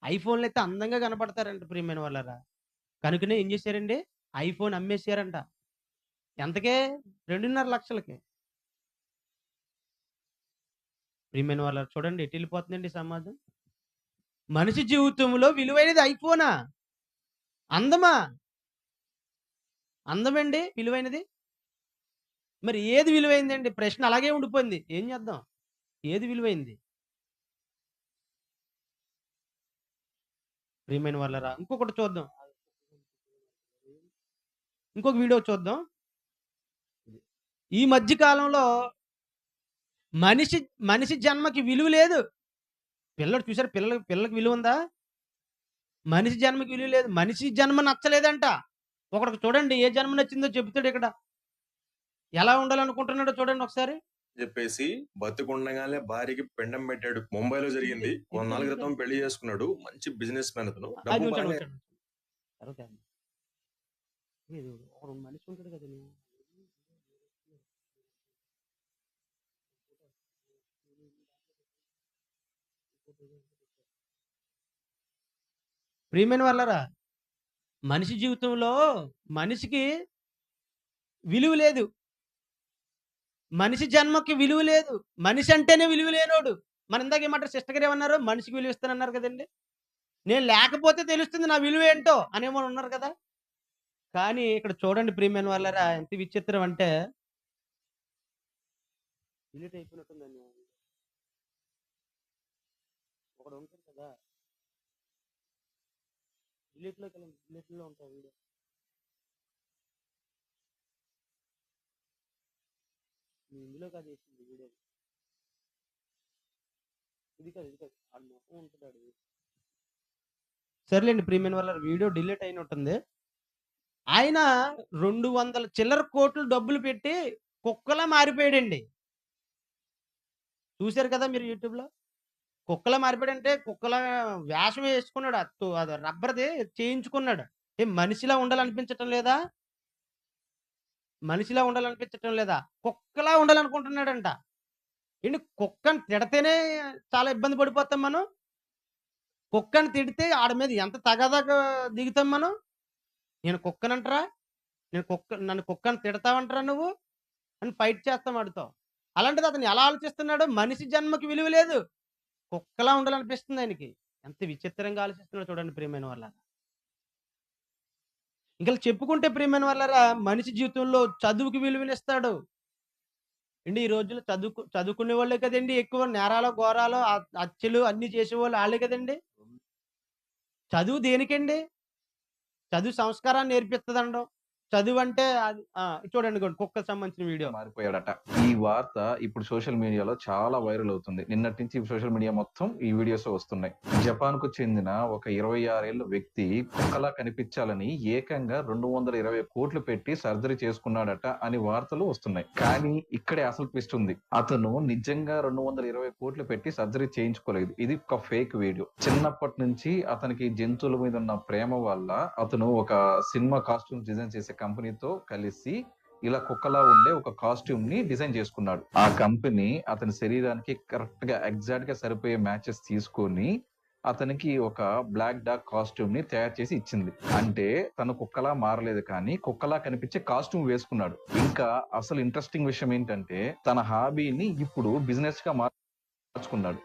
ఐఫోన్‌లో అయితే అందంగా కనపడతారంట ప్రియమైన వాళ్ళారా. కనుకనే ఏం చేశారండి? ఐఫోన్ అమ్మేసారంట. ఎంతకే? 2.5 లక్షలకి. ప్రియమైన వాళ్ళారా చూడండి ఎటెళ్ళిపోతుందండి సమాజం. మనిషి జీవితంలో విలువైనది ఐఫోనా? అందమా? అందమండి విలువైనది? మరి ఏది విలువైందండి? ప్రశ్న అలాగే ఉండిపోయింది. ఏం చేద్దాం? ఏది విలువైంది? ప్రియమైన వాళ్ళారా ఇంకొకటి చూద్దాం. ఇంకొక వీడియో చూద్దాం. ఈ మధ్య కాలంలో మనిషి మనిషి జన్మకి విలువ లేదు. పిల్లడు చూసారా పిల్లకి విలువ ఉందా? మనిషి జన్మకి విలువ లేదు. మనిషి జన్మ నచ్చలేదంట. ఒకడికి చూడండి ఏ జన్మ నచ్చిందో చెబుతాడు ఇక్కడ. ఎలా ఉండాలనుకుంటున్నాడో చూడండి ఒకసారి. చెప్పేసి బతికుండగానే భార్యకి పిండం పెట్టాడు. ముంబైలో జరిగింది. కొన్నాళ్ళ క్రితం పెళ్లి చేసుకున్నాడు. మంచి బిజినెస్ మ్యాన్ అతను. అది డబ్బు ఉంచండి, బాగానే ఉంచండి. తర్వాత ఏదో ఒకడు మనిషి ఉంటాడు కదండి. ప్రియమైన వాళ్ళారా మనిషి జీవితంలో మనిషికి విలువ లేదు. మనిషి జన్మకి విలువ లేదు. మనిషి అంటేనే విలువ లేనోడు. మన ఇందాక ఏమంటారు సిస్టర్ గారు ఏమన్నారు? మనిషికి విలువ ఇస్తానన్నారు కదండి. నేను లేకపోతే తెలుస్తుంది నా విలువ ఏంటో అనేమో ఉన్నారు కదా. కానీ ఇక్కడ చూడండి ప్రియమైన వాళ్ళారా ఎంత విచిత్రం అంటే డిలీట్ అయిపోయినట్టుందండి. ఒకడు ఉంటాడు కదా డిలీట్లో ఉంటాయి వీడియో. ఇందులో కాదు వేసింది వీడియో. ఇది కాదు ఆడు మొత్తం ఉంటున్నాడు. సర్లేండి ప్రియమైన వాళ్ళ వీడియో డిలీట్ అయినట్టుంది. ఆయన 200 చిల్లర కోట్లు డబ్బులు పెట్టి కుక్కలా మారిపోయాడండి. చూశారు కదా మీరు యూట్యూబ్‌లో. కుక్కలా మారిపోయాడంటే కుక్కలా వేషం వేసుకున్నాడు. అది రబ్బర్‌ది చేయించుకున్నాడు. మనిషిలా ఉండాలనిపించటం లేదా? మనిషిలా ఉండాలనిపించటం లేదా? కుక్కలా ఉండాలనుకుంటున్నాడంట. ఏండి కుక్కని తిడితేనే చాలా ఇబ్బంది పడిపోతాం మనం. కుక్కని తిడితే ఆడి మీద ఎంత తగాదాగా దిగుతాం మనం. నేను కుక్కనంటరా? నన్ను కుక్కని తిడతావంటరా నువ్వు? అని ఫైట్ చేస్తాం వాడితో. అలాంటిది అతను ఎలా ఆలోచిస్తున్నాడు? మనిషి జన్మకి విలువ లేదు. కుక్కలా ఉండాలనిపిస్తుంది ఆయనకి. ఎంత విచిత్రంగా ఆలోచిస్తున్నాడో చూడండి ప్రియమైన వాళ్ళారా. ఇంకా చెప్పుకుంటే ప్రియమైన వాళ్ళారా మనిషి జీవితంలో చదువుకి విలువనిస్తాడు. అండి ఈ రోజుల్లో చదువుకునే వాళ్ళే కదండి ఎక్కువ నేరాలు, ఘోరాలు, హత్యలు అన్నీ చేసేవాళ్ళు ఆళ్ళే కదండి. చదువు దేనికండి? చదువు సంస్కారాన్ని నేర్పిస్తదండం. చదువంటే అది చూడండి కుక్కకి సంబంధించిన వీడియో. మారిపోయాడట. ఈ వార్త ఇప్పుడు సోషల్ మీడియాలో చాలా వైరల్ అవుతుంది. నిన్నటి నుంచి సోషల్ మీడియా మొత్తం ఈ వీడియోస్ వస్తున్నాయి. జపాన్‌కు చెందిన ఒక 26 ఏళ్ల వ్యక్తి కుక్కలా కనిపించాలని ఏకంగా 220 కోట్లు పెట్టి సర్జరీ చేసుకున్నాడట అని వార్తలు వస్తున్నాయి. కానీ ఇక్కడే అసలు ట్విస్ట్ ఉంది. అతను నిజంగా 220 కోట్లు పెట్టి సర్జరీ చేయించుకోలేదు. ఇది ఒక ఫేక్ వీడియో. చిన్నప్పటి నుంచి అతనికి జంతువుల మీద ఉన్న ప్రేమ వల్ల అతను ఒక సినిమా కాస్ట్యూమ్స్ డిజైన్ చేసే కంపెనీతో కలిసి ఇలా కుక్కలా ఉండే ఒక కాస్ట్యూమ్ ని డిజైన్ చేసుకున్నాడు. ఆ కంపెనీ అతని శరీరానికి కరెక్ట్ గా ఎగ్జాక్ట్ గా సరిపోయే మ్యాచెస్ తీసుకొని అతనికి ఒక బ్లాక్ డాగ్ కాస్ట్యూమ్ ని తయారు చేసి ఇచ్చింది. అంటే తను కుక్కలా మారలేదు, కానీ కుక్కలా కనిపించే కాస్ట్యూమ్ వేసుకున్నాడు. ఇంకా అసలు ఇంట్రెస్టింగ్ విషయం ఏంటంటే తన హాబీని ఇప్పుడు బిజినెస్ గా మార్చుకున్నాడు.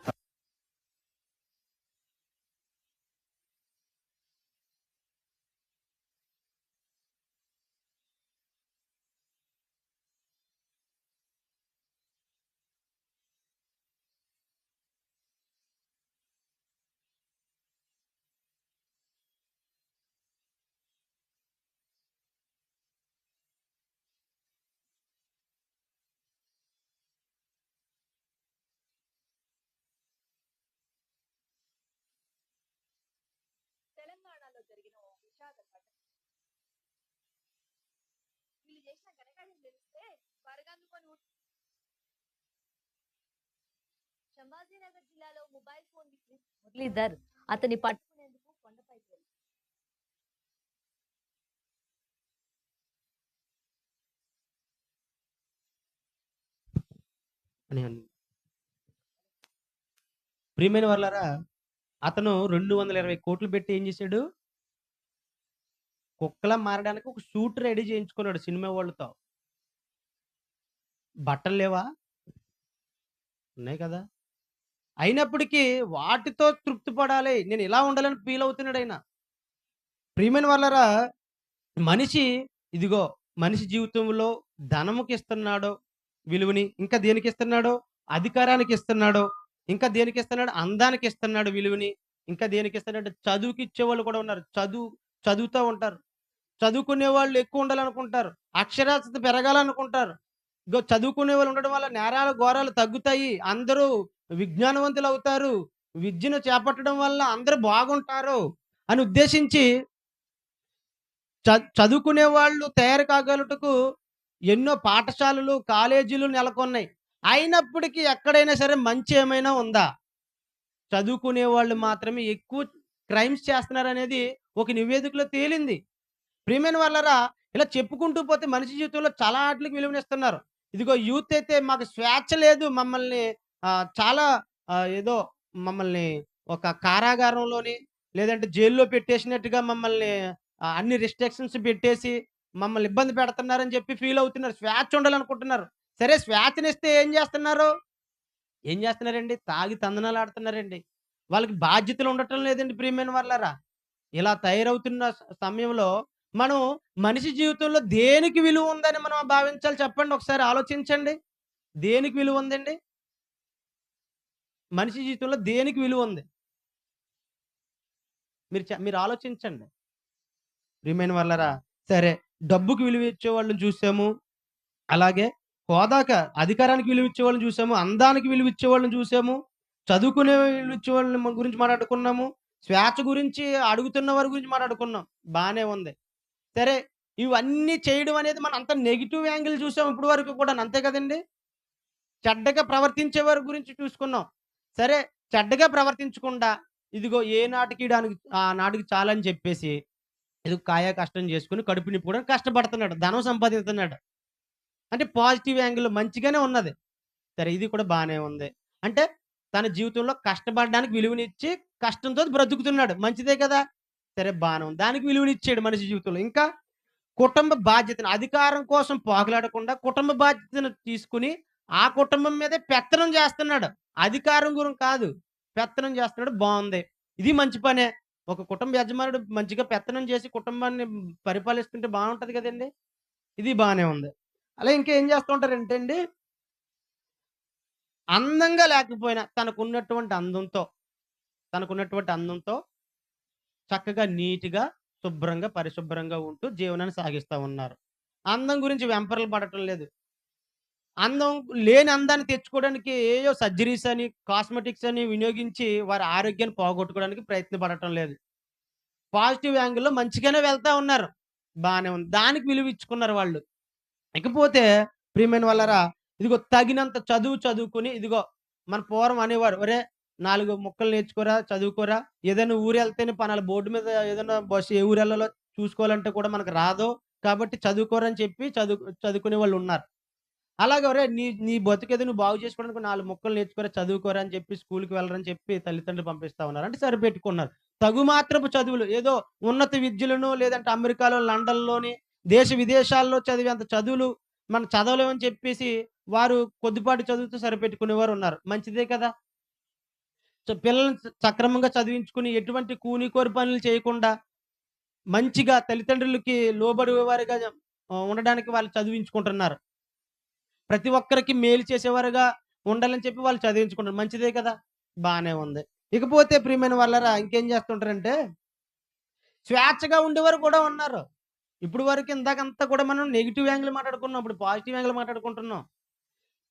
తెలంగాణలో జరిగిన ఓ విషాద ఘటన. వీళ్ళు చేసిన ఘనకార్యం తెలిస్తే బరగందుకొని సంభాజీనగర్ జిల్లాలో మొబైల్ ఫోన్ మురళీధర్ అతన్ని పట్టుకునేందుకు కొండపైకి వెళ్ళారు. ప్రియమైన వాళ్ళారా, అతను 220 కోట్లు పెట్టి ఏం చేశాడు? కుక్కలా మారడానికి ఒక సూట్ రెడీ చేయించుకున్నాడు సినిమా వాళ్ళతో. బట్టలు లేవా? ఉన్నాయి కదా! అయినప్పటికీ వాటితో తృప్తి పడాలి. నేను ఇలా ఉండాలని ఫీల్ అవుతున్నాడు ఆయన. ప్రియమైన వాళ్ళారా, మనిషి ఇదిగో మనిషి జీవితంలో ధనముకి ఇస్తున్నాడో విలువని, ఇంకా దేనికి ఇస్తున్నాడో అధికారానికి ఇస్తున్నాడో, ఇంకా దేనికి ఇస్తున్నాడు అందానికి ఇస్తున్నాడు విలువని, ఇంకా దేనికి ఇస్తున్నాడు చదువుకి ఇచ్చేవాళ్ళు కూడా ఉన్నారు. చదువుతూ ఉంటారు. చదువుకునే వాళ్ళు ఎక్కువ ఉండాలనుకుంటారు. అక్షరాస్యత పెరగాలనుకుంటారు. ఇగో చదువుకునే వాళ్ళు ఉండడం వల్ల నేరాలు ఘోరాలు తగ్గుతాయి. అందరూ విజ్ఞానవంతులు అవుతారు. విద్యను చేపట్టడం వల్ల అందరూ బాగుంటారు అని ఉద్దేశించి చదువుకునే వాళ్ళు తయారు కాగలుటకు ఎన్నో పాఠశాలలు, కాలేజీలు నెలకొన్నాయి. అయినప్పటికీ ఎక్కడైనా సరే మంచి ఏమైనా ఉందా? చదువుకునే వాళ్ళు మాత్రమే ఎక్కువ క్రైమ్స్ చేస్తున్నారనేది ఒక నివేదికలో తేలింది. ప్రియమైన వాళ్ళరా, ఇలా చెప్పుకుంటూ పోతే మనిషి జీవితంలో చాలా ఆటలకి విలువనిస్తున్నారు. ఇదిగో యూత్ అయితే మాకు స్వేచ్ఛ లేదు, మమ్మల్ని చాలా ఏదో మమ్మల్ని ఒక కారాగారంలోని లేదంటే జైల్లో పెట్టేసినట్టుగా మమ్మల్ని అన్ని రిస్ట్రిక్షన్స్ పెట్టేసి మమ్మల్ని ఇబ్బంది పెడుతున్నారని చెప్పి ఫీల్ అవుతున్నారు. స్వేచ్ఛ ఉండాలనుకుంటున్నారు. సరే స్వేచ్ఛనిస్తే ఏం చేస్తున్నారు? ఏం చేస్తున్నారండి? తాగి తందనాలు ఆడుతున్నారండి. వాళ్ళకి బాధ్యతలు ఉండటం లేదండి ప్రియమైన వాళ్ళారా. ఇలా తయారవుతున్న సమయంలో మనం మనిషి జీవితంలో దేనికి విలువ ఉందని మనం భావించాలి చెప్పండి? ఒకసారి ఆలోచించండి. దేనికి విలువ ఉందండి? మనిషి జీవితంలో దేనికి విలువ ఉంది? మీరు ఆలోచించండి. ప్రియమైన వాళ్ళారా, సరే డబ్బుకి విలువ ఇచ్చే వాళ్ళని చూసాము. అలాగే అధికారానికి విలువ ఇచ్చే వాళ్ళని చూసాము. అందానికి విలువ ఇచ్చే వాళ్ళని చూసాము. చదువుకునే విలువ ఇచ్చే వాళ్ళని గురించి మాట్లాడుకున్నాము. స్వేచ్ఛ గురించి అడుగుతున్న వారి గురించి మాట్లాడుకున్నాం. బానే ఉంది. సరే ఇవన్నీ చేయడం అనేది మనం అంత నెగిటివ్ యాంగిల్ చూసాం ఇప్పుడు వరకు కూడా, అంతే కదండి. చెడ్డగా ప్రవర్తించే వారి గురించి చూసుకున్నాం. సరే చెడ్డగా ప్రవర్తించకుండా ఇదిగో ఏ నాటికి ఆ నాటికి చాలని చెప్పేసి ఇది కాయ కష్టం చేసుకుని కడుపు నింపుకోవడానికి కష్టపడుతున్నాడు, ధనం సంపాదిస్తున్నాడు. అంటే పాజిటివ్ యాంగిల్ మంచిగానే ఉన్నది. సరే ఇది కూడా బాగానే ఉంది. అంటే తన జీవితంలో కష్టపడడానికి విలువనిచ్చి కష్టంతో బ్రతుకుతున్నాడు, మంచిదే కదా. సరే బాగానే ఉంది, దానికి విలువనిచ్చాడు మనిషి జీవితంలో. ఇంకా కుటుంబ బాధ్యతను అధికారం కోసం పోగలాడకుండా కుటుంబ బాధ్యతను తీసుకుని ఆ కుటుంబం మీదే పెత్తనం చేస్తున్నాడు. అధికారం గురించి కాదు, పెత్తనం చేస్తున్నాడు. బాగుంది, ఇది మంచి పనే. ఒక కుటుంబ యజమానుడు మంచిగా పెత్తనం చేసి కుటుంబాన్ని పరిపాలిస్తుంటే బాగుంటది కదండి. ఇది బాగానే ఉంది. అలా ఇంకేం చేస్తూ ఉంటారంటే అండి, అందంగా లేకపోయినా తనకున్నటువంటి అందంతో చక్కగా నీట్‌గా శుభ్రంగా, పరిశుభ్రంగా ఉంటూ జీవనాన్ని సాగిస్తా ఉన్నారు. అందం గురించి వెంపర్లు పడటం లేదు. అందం లేని అందాన్ని తెచ్చుకోవడానికి ఏయో సర్జరీస్ అని, కాస్మెటిక్స్ అని వినియోగించి వారి ఆరోగ్యాన్ని పోగొట్టుకోవడానికి ప్రయత్నపడటం లేదు. పాజిటివ్ యాంగిల్‌లో మంచిగానే వెళ్తా ఉన్నారు. బానే ఉంది. దానికి విలువ ఇచ్చుకున్నారు వాళ్ళు. ఇకపోతే ప్రియమైన వాళ్ళారా, ఇదిగో తగినంత చదువు చదువుకొని ఇదిగో మన పూర్వం అనేవారు. "ఒరేయ్! 4 ముక్కలు నేర్చుకోరా, చదువుకోరా. ఏదైనా ఊరెళ్తేనే పలానా బోర్డు మీద ఏదైనా బస్సు ఏ ఊరెళ్ళాలో చూసుకోవాలంటే కూడా మనకు రాదు. కాబట్టి చదువుకోరా" అని చెప్పి చదువుకునే వాళ్ళున్నారు. అలాగే "ఒరేయ్! నీ నీ బతుకేదో నువ్వు బాగు చేసుకోవడానికి 4 ముక్కలు నేర్చుకోరా, చదువుకోరా" అని చెప్పి స్కూలుకి వెళ్ళరని చెప్పి తల్లిదండ్రులు పంపిస్తా ఉన్నారు. అంటే సరిపెట్టుకున్నారు. తగు మాత్రపు చదువులు ఏదో ఉన్నత విద్యలను లేదంటే అమెరికాలో, లండన్‌లోని దేశ విదేశాల్లో చదివేంత చదువులు మనం చదవలేమని చెప్పేసి వారు కొద్దిపాటి చదువుతో సరిపెట్టుకునేవారు ఉన్నారు. మంచిదే కదా! పిల్లల్ని సక్రమంగా చదివించుకొని ఎటువంటి కూనికోరి పనులు చేయకుండా మంచిగా తల్లిదండ్రులకి లోబడేవారుగా ఉండడానికి వాళ్ళు చదివించుకుంటున్నారు. ప్రతి ఒక్కరికి మేలు చేసేవారుగా ఉండాలని చెప్పి వాళ్ళు చదివించుకుంటారు. మంచిదే కదా! బానే ఉంది. ఇకపోతే ప్రియమైన వాళ్ళారా ఇంకేం చేస్తుంటారంటే, స్వేచ్ఛగా ఉండేవారు కూడా ఉన్నారు. ఇప్పుడు వరకు ఇందాకంతా కూడా మనం నెగెటివ్ యాంగిల్ మాట్లాడుకున్నాం. ఇప్పుడు పాజిటివ్ యాంగిల్ మాట్లాడుకుంటున్నాం.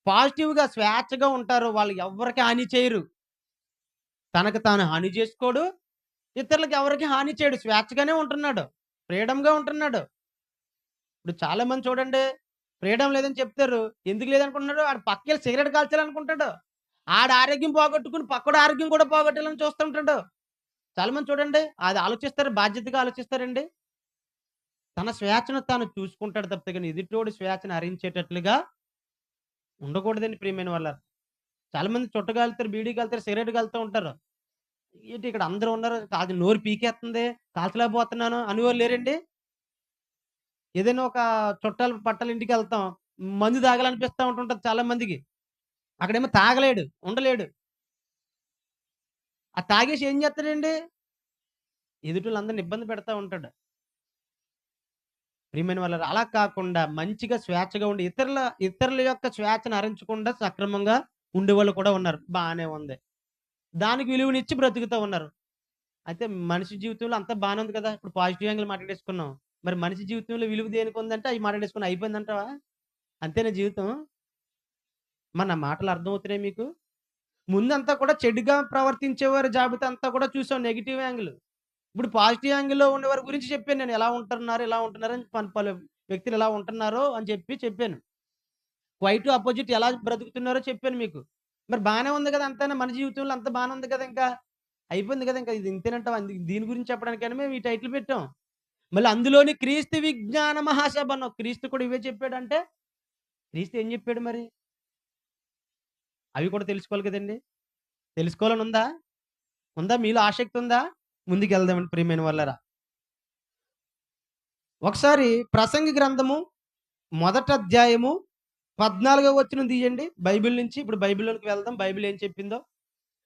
పాజిటివ్‌గా స్వేచ్ఛగా ఉంటారు. వాళ్ళు ఎవ్వరికి హాని చేయరు. తనకు తాను హాని చేసుకోడు. ఇతరులకు ఎవరికీ హాని చేయడు. స్వేచ్ఛగానే ఉంటున్నాడు. ఫ్రీడమ్‌గా ఉంటున్నాడు. ఇప్పుడు చాలామంది చూడండి ఫ్రీడమ్ లేదని చెప్తారు. ఎందుకు లేదనుకుంటున్నాడు? ఆడు పక్కెళ్ళి సిగరెట్ కాల్చాలనుకుంటాడు. ఆడి ఆరోగ్యం పోగొట్టుకొని పక్కోడి ఆరోగ్యం కూడా పోగొట్టాలని చూస్తుంటాడు. చాలామంది చూడండి అది ఆలోచిస్తారు. బాధ్యతగా ఆలోచిస్తారండి. తన స్వేచ్ఛను తాను చూసుకుంటాడు తప్పితే గాని ఎదుటోడి స్వేచ్ఛను హరించేటట్లుగా ఉండకూడదండి ప్రియమైన వాళ్ళారా. చాలామంది చుట్ట కాలుతారు, బీడీ కాలుతారు, సిగరెట్ కాలుతూ ఉంటారు. ఏంటి ఇక్కడ అందరూ ఉన్నారు. కాదు నోరు పీకేస్తుంది, కాల్చలేకపోతున్నాను అనేవాళ్ళు లేరండి? ఏదైనా ఒక చుట్టాలు పట్టాల ఇంటికెళ్తాం. మందు తాగాలనిపిస్తా ఉంటుంటది చాలా మందికి. అక్కడేమో తాగలేడు, ఉండలేడు. ఆ తాగేసి ఏం చేస్తాడండి? ఎదుటోళ్ళందరిని ఇబ్బంది పెడతా ఉంటాడు. ప్రియమైన వాళ్ళారా అలా కాకుండా మంచిగా స్వేచ్ఛగా ఉండి ఇతరుల యొక్క స్వేచ్ఛను హరించకుండా సక్రమంగా ఉండేవాళ్ళు కూడా ఉన్నారు. బానే ఉంది. దానికి విలువనిచ్చి బ్రతుకుతా ఉన్నారు. అయితే మనిషి జీవితంలో అంతా బానే ఉంది కదా! ఇప్పుడు పాజిటివ్ యాంగిల్ మాట్లాడేసుకున్నాం. మరి మనిషి జీవితంలో విలువ దేనికుందంటే అయి మాట్లాడేసుకున్నాం. అయిపోయిందంటావా? అంతేనా జీవితం? నా మాటలు అర్థమవుతున్నాయా మీకు? ముందంతా కూడా చెడుగా ప్రవర్తించేవారి జాబితా అంతా కూడా చూసాం నెగెటివ్ యాంగిల్. ఇప్పుడు పాజిటివ్ యాంగిల్‌లో ఉండేవారి గురించి చెప్పాను నేను. ఎలా ఉంటున్నారు, ఇలా ఉంటున్నారు అని పలు వ్యక్తులు ఎలా ఉంటున్నారో అని చెప్పాను. క్వైట్ అపోజిట్ ఎలా బ్రతుకుతున్నారో చెప్పాను మీకు. మరి బానే ఉంది కదా! అంతాను మన జీవితంలో అంతా బానే ఉంది కదా! ఇంకా. అయిపోయింది కదా! ఇంకా ఇది ఇంతేనంటావా? దీని గురించి చెప్పడానికని మేము ఈ టైటిల్ పెట్టాం. మళ్ళీ అందులోని క్రీస్తు విజ్ఞాన మహాసభ అన్నాం. క్రీస్తు కూడా ఇవే చెప్పాడంటే, క్రీస్తు ఏం చెప్పాడు మరి? అవి కూడా తెలుసుకోవాలి కదండీ! తెలుసుకోవాలని ఉందా? ఉందా? మీలో ఆసక్తి ఉందా? ముందుకెళ్దామండి ప్రియమైన వాళ్ళారా. ఒకసారి ప్రసంగి గ్రంథము మొదటి అధ్యాయము 14వ వచనం తీయండి బైబిల్ నుంచి. ఇప్పుడు బైబిల్‌లోకి వెళ్దాం. బైబిల్ ఏం చెప్పిందో.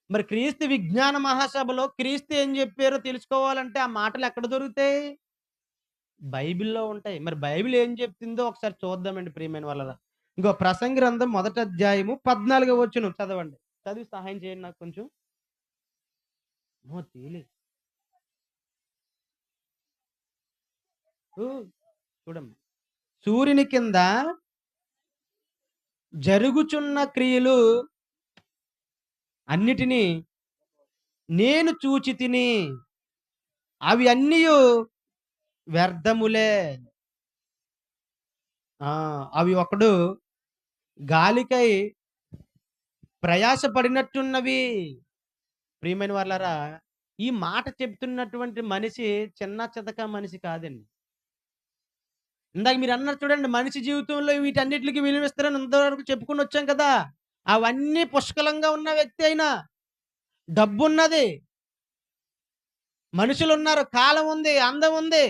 మరి క్రీస్తు విజ్ఞాన మహాసభలో క్రీస్తు ఏం చెప్పారో తెలుసుకోవాలంటే ఆ మాటలు ఎక్కడ దొరుకుతాయి? బైబిల్‌లో ఉంటాయి. మరి బైబిల్ ఏం చెప్తుందో ఒకసారి చూద్దామండి ప్రియమైన వాళ్ళారా. ఇంకో ప్రసంగి గ్రంథం మొదటి అధ్యాయము 14వ వచనం చదవండి. చదివి సహాయం చేయండి నాకు కొంచెం. అమ్మో! తేలిక. చూడమ్మా. సూర్యుని కింద జరుగుచున్న క్రియలు అన్నిటినీ నేను చూచి తిని అవి అన్నియు వ్యర్థములే. అవి ఒకడు గాలికై ప్రయాసపడినట్టున్నవి. ప్రియమైన వాళ్ళారా ఈ మాట చెప్తున్నటువంటి మనిషి చిన్న చితక మనిషి కాదండి. ఇందాక మీరు అన్నారు చూడండి మనిషి జీవితంలో వీటన్నిటికి విలువిస్తారని ఇంతవరకు చెప్పుకొని వచ్చాం కదా! అవన్నీ పుష్కలంగా ఉన్న వ్యక్తి అయినా డబ్బున్నది, మనుషులున్నారు, కాలం ఉంది, అందం ఉంది,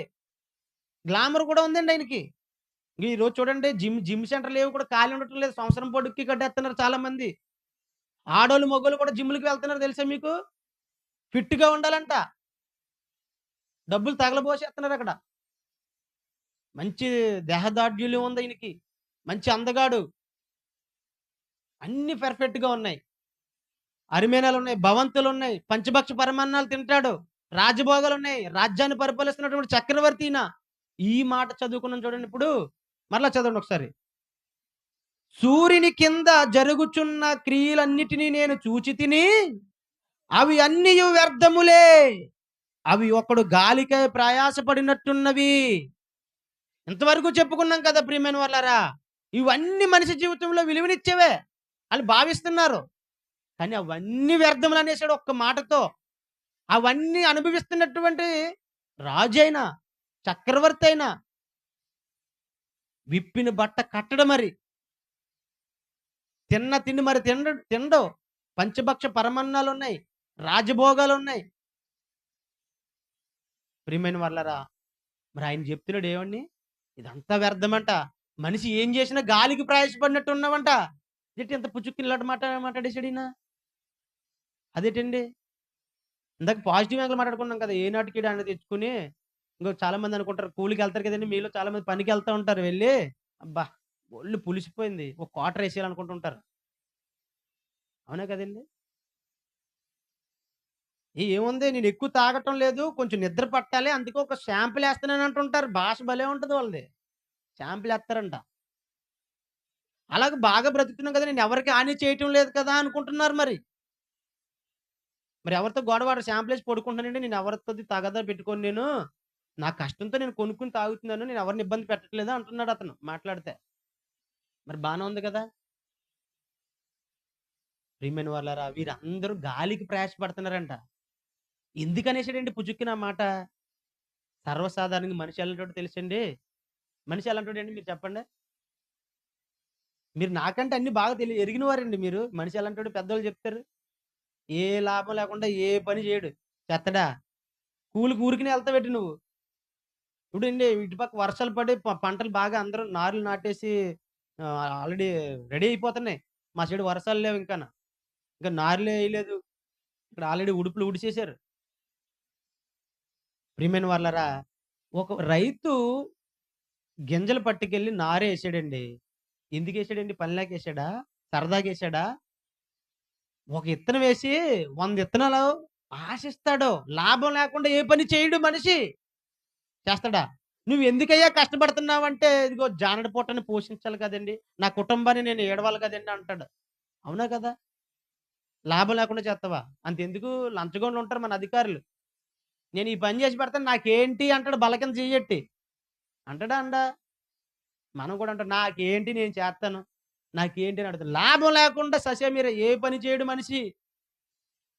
గ్లామర్ కూడా ఉందండి ఆయనకి. ఈరోజు చూడండి జిమ్ సెంటర్లు ఏవి కూడా ఖాళీ ఉండటం లేదు. సంవత్సరం పొడుక్కి కట్టేస్తున్నారు చాలా మంది. ఆడోళ్ళు, మగోళ్ళు కూడా జిమ్‌లకి వెళ్తున్నారు తెలుసా మీకు? ఫిట్‌గా ఉండాలంట. డబ్బులు తగలబోసేస్తున్నారు అక్కడ. మంచి దేహదార్ఢ్యులు ఉంది ఈయనకి. మంచి అందగాడు. అన్నీ పర్ఫెక్ట్‌గా ఉన్నాయి. అరిమేనాలున్నాయి, భవంతులున్నాయి, పంచభక్ష పరమాన్నాలు తింటాడు. రాజభోగాలు ఉన్నాయి, రాజ్యాన్ని పరిపాలిస్తున్నటువంటి చక్రవర్తి ఈయన. ఈ మాట చదువుకున్నాం చూడండి. ఇప్పుడు మరలా చదవండి ఒకసారి. సూర్యుని కింద జరుగుచున్న క్రియలన్నిటినీ నేను చూచి తిని, అవి అన్నియు వ్యర్థములే, అవి ఒకడు గాలికై ప్రయాసపడినట్టున్నవి. ఇంతవరకు చెప్పుకున్నాం కదా ప్రియమైన వాళ్ళారా. ఇవన్నీ మనిషి జీవితంలో విలువనిచ్చేవే అని భావిస్తున్నారు. కానీ అవన్నీ వ్యర్థములు అనేసాడు ఒక్క మాటతో. అవన్నీ అనుభవిస్తున్నటువంటి రాజు అయినా, చక్రవర్తి అయినా విప్పిన బట్ట కట్టడం, మరి తిన్న తిండి మరి తిండు, పంచభక్ష పరమన్నాలు ఉన్నాయి, రాజభోగాలు ఉన్నాయి. ప్రియమైన వాళ్ళరా, మరి ఆయన చెప్తున్నాడు ఏమని? ఇదంతా వ్యర్థమంట. మనిషి ఏం చేసినా గాలికి ప్రయాసపడినట్టు ఉన్నామంట. ఏంటి ఎంత పుచ్చుక్కిలాంటి మాట్లాడేసాడు ఈయన? అదేంటండి, ఇందాక పాజిటివ్ యాంగిల్ మాట్లాడుకున్నాం కదా. ఏనాటికి ఆయన తెచ్చుకుని ఇంకో చాలా మంది అనుకుంటారు, కూలికి వెళ్తారు కదండి, మీలో చాలా మంది పనికి వెళ్తూ ఉంటారు. వెళ్ళి అబ్బా ఒళ్ళు పులిసిపోయింది, ఒక క్వార్టర్ వేసేయాలనుకుంటుంటారు. అవునా కదండి? ఏముంది, నేను ఎక్కువ తాగటం లేదు, కొంచెం నిద్ర పట్టాలి, అందుకే ఒక షాంపుల్ వేస్తున్నాను అంటుంటారు. భాష భలే ఉంటుంది వాళ్ళది. షాంపుల్ వేస్తారంట. అలాగే బాగా బ్రతుకుతున్నాం కదా, నేను ఎవరికి హాని చేయటం లేదు కదా అనుకుంటున్నారు. మరి ఎవరితో గొడవాడు షాంపుల్ వేసి పడుకుంటానండి, నేను ఎవరితో తగదా పెట్టుకొని, నేను నా కష్టంతో నేను కొనుక్కుని తాగుతున్నాను, నేను ఎవరిని ఇబ్బంది పెట్టట్లేదు అంటున్నాడు అతను మాట్లాడితే. మరి బాగానే ఉంది కదా. ప్రియమైన వాళ్ళారా, వీరందరూ గాలికి ప్రయాసపడుతున్నారంట. ఎందుకనేసాడండి పుజుక్కిన మాట? సర్వసాధారణంగా మనిషి ఎలాంటోడు తెలుసండి? మనిషి ఎలాంటోడండి మీరు చెప్పండి? మీరు నాకంటే అన్ని బాగా ఎరిగిన వారండి మీరు. మనిషి ఎలాంటోడు పెద్దవాళ్ళు చెప్తారు. ఏ లాభం లేకుండా ఏ పని చేయడు, చెత్తడా. కూలికి ఊరికినే వెళ్తావేంటి నువ్వు? ఇప్పుడు అండి ఇటుపక్క వర్షాలు పడి పంటలు బాగా అందరూ నారులు నాటేసి ఆల్రెడీ రెడీ అయిపోతున్నాయి. మా సైడ్ వర్షాలు లేవు, ఇంకా నారులే వేయలేదు. ఇక్కడ ఆల్రెడీ ఉడుపులు ఉడిచేశారు. ప్రియమైన వాళ్ళరా, ఒక రైతు గింజలు పట్టుకెళ్ళి నారే వేసాడండి. ఎందుకు వేసాడండి? పనిలాగా వేసాడా? సరదాగా వేసాడా? ఒక విత్తనం వేసి 100 విత్తనాలు ఆశిస్తాడు. లాభం లేకుండా ఏ పని చేయడు మనిషి. చేస్తాడా? నువ్వు ఎందుకయ్యా కష్టపడుతున్నావంటే, ఇదిగో జానడి పూటని పోషించాలి కదండి, నా కుటుంబాన్ని నేను ఏడవాలి కదండి అంటాడు. అవునా కదా? లాభం లేకుండా చేస్తావా? అంతెందుకు, లంచగొండలు ఉంటారు మన అధికారులు. నేను ఈ పని చేసి పెడతాను, నాకేంటి అంటాడు, బలకింద చెయ్యట్టి అంటాడా అండా? మనం కూడా అంటాం, నాకేంటి నేను చేస్తాను, నాకేంటి అని అడుగుతాను. లాభం లేకుండా మీరు ఏ పని చేయడు మనిషి.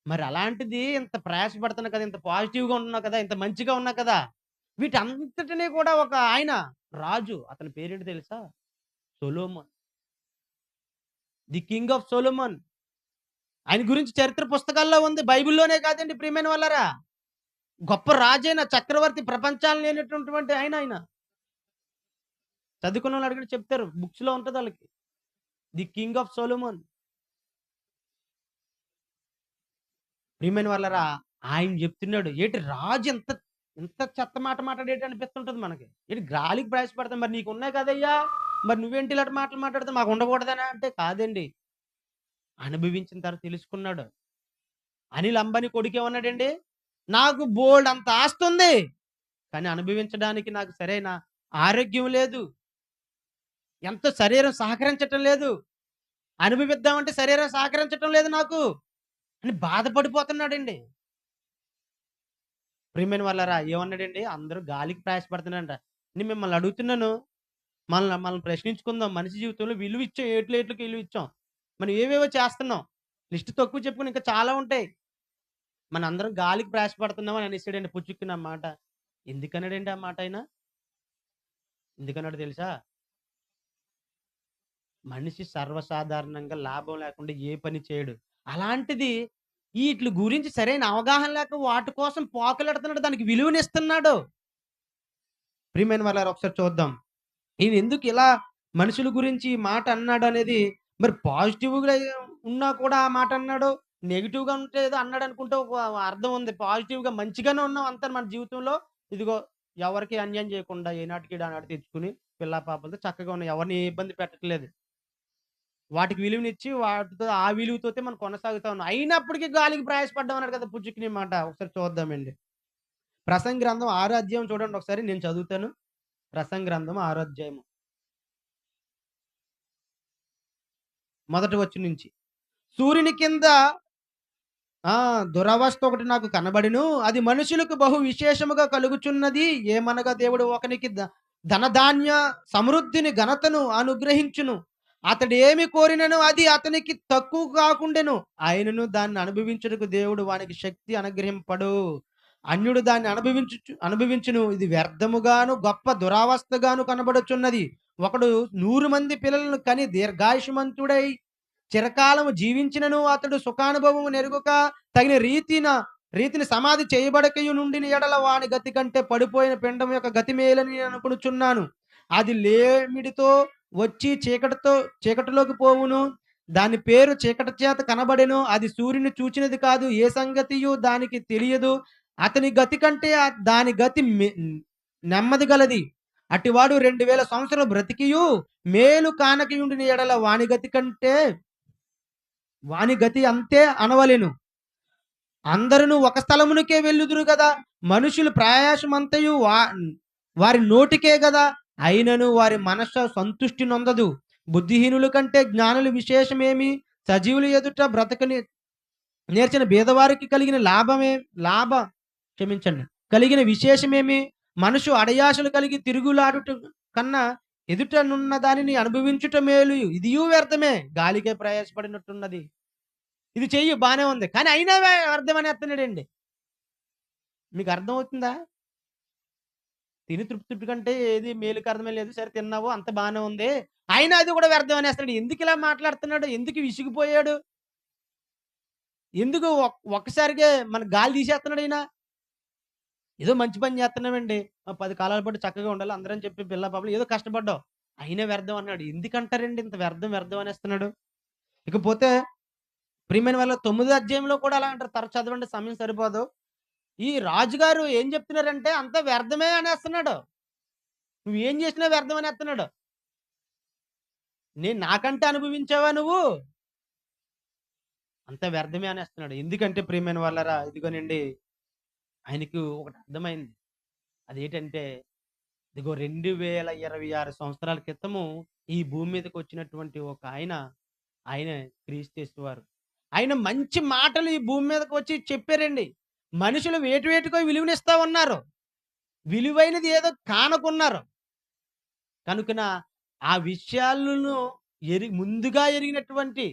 మరి అలాంటిది ఇంత ప్రయాసపడుతున్నా కదా, ఇంత పాజిటివ్గా ఉన్నా కదా, ఇంత మంచిగా ఉన్నా కదా, వీటంతటినీ కూడా ఒక ఆయన రాజు, అతని పేరేంటి తెలుసా? Solomon, the king of Solomon. ఆయన గురించి చరిత్ర పుస్తకాల్లో ఉంది, బైబిల్లోనే కాదండి ప్రియమైన వాళ్ళరా. గొప్ప రాజైన చక్రవర్తి, ప్రపంచాలు లేనటువంటి ఆయన చదువుకున్న వాళ్ళు అడిగితే చెప్తారు, బుక్స్ లో ఉంటుంది వాళ్ళకి. The king of Solomon. ప్రియమైన వాళ్ళరా, ఆయన చెప్తున్నాడు, ఏంటి రాజు ఎంత ఎంత చెత్త మాట మాట్లాడేటి అనిపిస్తుంటుంది మనకి. ఏంటి గాలికి ప్రయాసపడతాం, మరి నీకు ఉన్నాయి కదయ్యా, మరి నువ్వేంటి ఇలాంటి మాటలు మాట్లాడతావు, మాకు ఉండకూడదనా అంటే కాదండి. అనుభవించిన తర్వాత తెలుసుకున్నాడు. అనిల్ అంబానీ కొడుకు ఏమన్నాడండి? నాకు బోల్డ్ అంత ఆస్తి ఉంది, కానీ అనుభవించడానికి నాకు సరైన ఆరోగ్యం లేదు, ఎంతో శరీరం సహకరించటం లేదు, అనుభవిద్దామంటే శరీరం సహకరించటం లేదు నాకు అని బాధపడిపోతున్నాడండి. ప్రియమైన వాళ్ళరా, ఏమన్నాడండి? అందరూ గాలికి ప్రయాసపడుతున్నారంట. నేను మిమ్మల్ని అడుగుతున్నాను, మనల్ని ప్రశ్నించుకుందాం. మనిషి జీవితంలో విలువ ఇచ్చాం, ఏట్లకి విలువ ఇచ్చాం, మనం ఏవేవో చేస్తున్నాం. లిస్ట్ తక్కువ చెప్పుకుని ఇంకా చాలా ఉంటాయి. మన అందరం గాలికి ప్రయాసపడుతున్నాం అని అనేసాడండి పుచ్చుక్కున్న మాట. ఎందుకన్నాడండి ఆ మాట? ఆయన ఎందుకన్నాడు తెలుసా? మనిషి సర్వసాధారణంగా లాభం లేకుండా ఏ పని చేయడు. అలాంటిది వీటి గురించి సరైన అవగాహన లేక వాటి కోసం పోకలెడుతున్నాడు, దానికి విలువనిస్తున్నాడు. ప్రియమైన వాళ్ళారా, ఒకసారి చూద్దాం ఈయన ఎందుకు ఇలా మనుషుల గురించి ఈ మాట అన్నాడు అనేది. మరి పాజిటివ్గా ఉన్నా కూడా ఆ మాట అన్నాడు, నెగిటివ్గా ఉంటే ఏదో అన్నాడు అనుకుంటే ఒక అర్థం ఉంది. పాజిటివ్గా మంచిగానే ఉన్నాం అంతా మన జీవితంలో. ఇదిగో ఎవరికి అన్యాయం చేయకుండా ఏనాటికి ఆనాడు తెచ్చుకుని పిల్ల పాపలతో చక్కగా ఉన్నాయి, ఎవరిని ఏ ఇబ్బంది పెట్టట్లేదు. వాటికి విలువనిచ్చి వాటితో ఆ విలువతోతే మనం కొనసాగుతా ఉన్నాం. అయినప్పటికీ గాలికి ప్రయాసపడ్డాం అన్నాడు కదా పుచ్చుకునే మాట. ఒకసారి చూద్దామండి. ప్రసంగి గ్రంథం 6వ అధ్యాయం చూడండి ఒకసారి, నేను చదువుతాను. ప్రసంగి గ్రంథం 6వ అధ్యాయము మొదటి వచనం నుంచి. సూర్యుని కింద దురవస్థ ఒకటి నాకు కనబడెను. అది మనుషులకు బహు విశేషముగా కలుగుచున్నది. ఏమనగా దేవుడు ఒకనికి ధనధాన్య సమృద్ధిని ఘనతను అనుగ్రహించును. అతడు ఏమి కోరినను అది అతనికి తక్కువ కాకుండెను. ఆయనను దాన్ని అనుభవించుటకు దేవుడు వానికి శక్తి అనుగ్రహింపడు. అన్యుడు దాన్ని అనుభవించును. ఇది వ్యర్థముగాను గొప్ప దురావస్థగాను కనబడుచున్నది. ఒకడు 100 మంది పిల్లలను కని దీర్ఘాయుష్మంతుడై చిరకాలము జీవించినను అతడు సుఖానుభవము నెరుగుక తగిన రీతిని సమాధి చేయబడకయు నుండిన ఎడల వాని గతి కంటే పడిపోయిన పిండం యొక్క గతి మేలని నేను అనుకునుచున్నాను. అది లేమిడితో వచ్చి చీకటిలోకి పోవును. దాని పేరు చీకటి చేత కనబడెను. అది సూర్యుని చూచినది కాదు, ఏ సంగతియు దానికి తెలియదు. అతని గతి కంటే దాని గతి నెమ్మది గలది. అటివాడు 2000 సంవత్సరాలు బ్రతికియు మేలు కానకయుండిన ఎడల వాని గతి అంతే అనవలెను. అందరూ ఒక స్థలమునికే వెళ్ళుదురు కదా. మనుషులు ప్రయాసమంతయు వారి నోటికే కదా. అయినను వారి మనస్సు సంతుష్టి నొందదు. బుద్ధిహీనుల కంటే జ్ఞానుల విశేషమేమి? సజీవుల ఎదుట బ్రతకని నేర్చిన భేదవారికి కలిగిన విశేషమేమి? మనుషు అడయాశలు కలిగి తిరుగులాడుట కన్నా ఎదుటనున్న దానిని అనుభవించుట మేలు. ఇదియూ వ్యర్థమే, గాలికే ప్రయాసపడినట్టున్నది. ఇది చెయ్యి బానే ఉంది, కానీ అయినా వ్యర్థమని ఎత్తనాడండి. మీకు అర్థమవుతుందా? తిని తృప్తి కంటే ఏది మేలుకి అర్థమే లేదు. సరే తిన్నావు, అంత బానే ఉంది, అయినా అది కూడా వ్యర్థం అనేస్తాడు. ఎందుకు ఇలా మాట్లాడుతున్నాడు? ఎందుకు విసిగిపోయాడు? ఎందుకు ఒక్కసారిగా మన గాలి తీసేస్తున్నాడు? అయినా ఏదో మంచి పని చేస్తున్నామండి, 10 కాలాల పాటు చక్కగా ఉండాలి అందరం చెప్పి పిల్ల పాపలు ఏదో కష్టపడ్డావు, అయినా వ్యర్థం అన్నాడు. ఎందుకంటారండి ఇంత వ్యర్థం అనేస్తున్నాడు? ఇకపోతే ప్రియమైన వాళ్ళ 9వ అధ్యాయంలో కూడా అలా అంటారు. తరచు చదవండి, సమయం సరిపోదు. ఈ రాజుగారు ఏం చెప్తున్నారంటే అంత వ్యర్థమే అనేస్తున్నాడు. నువ్వేం చేసినా వ్యర్థం అనేస్తున్నాడు. నాకంటే అనుభవించావా నువ్వు? అంత వ్యర్థమే అనేస్తున్నాడు. ఎందుకంటే ప్రియమైన వాళ్ళరా, ఇదిగోనండి, ఆయనకు ఒకటి అర్థమైంది. అదేంటంటే ఇదిగో 2026 సంవత్సరాల క్రితము ఈ భూమి మీదకి వచ్చినటువంటి ఒక ఆయన క్రీస్తు వారు. ఆయన మంచి మాటలు ఈ భూమి మీదకి వచ్చి చెప్పారండి. మనుషులు వేటికో విలువనిస్తా ఉన్నారు, విలువైనది ఏదో కానుకున్నారు. కనుకన ఆ విషయాలను ముందుగా ఎరిగినటువంటి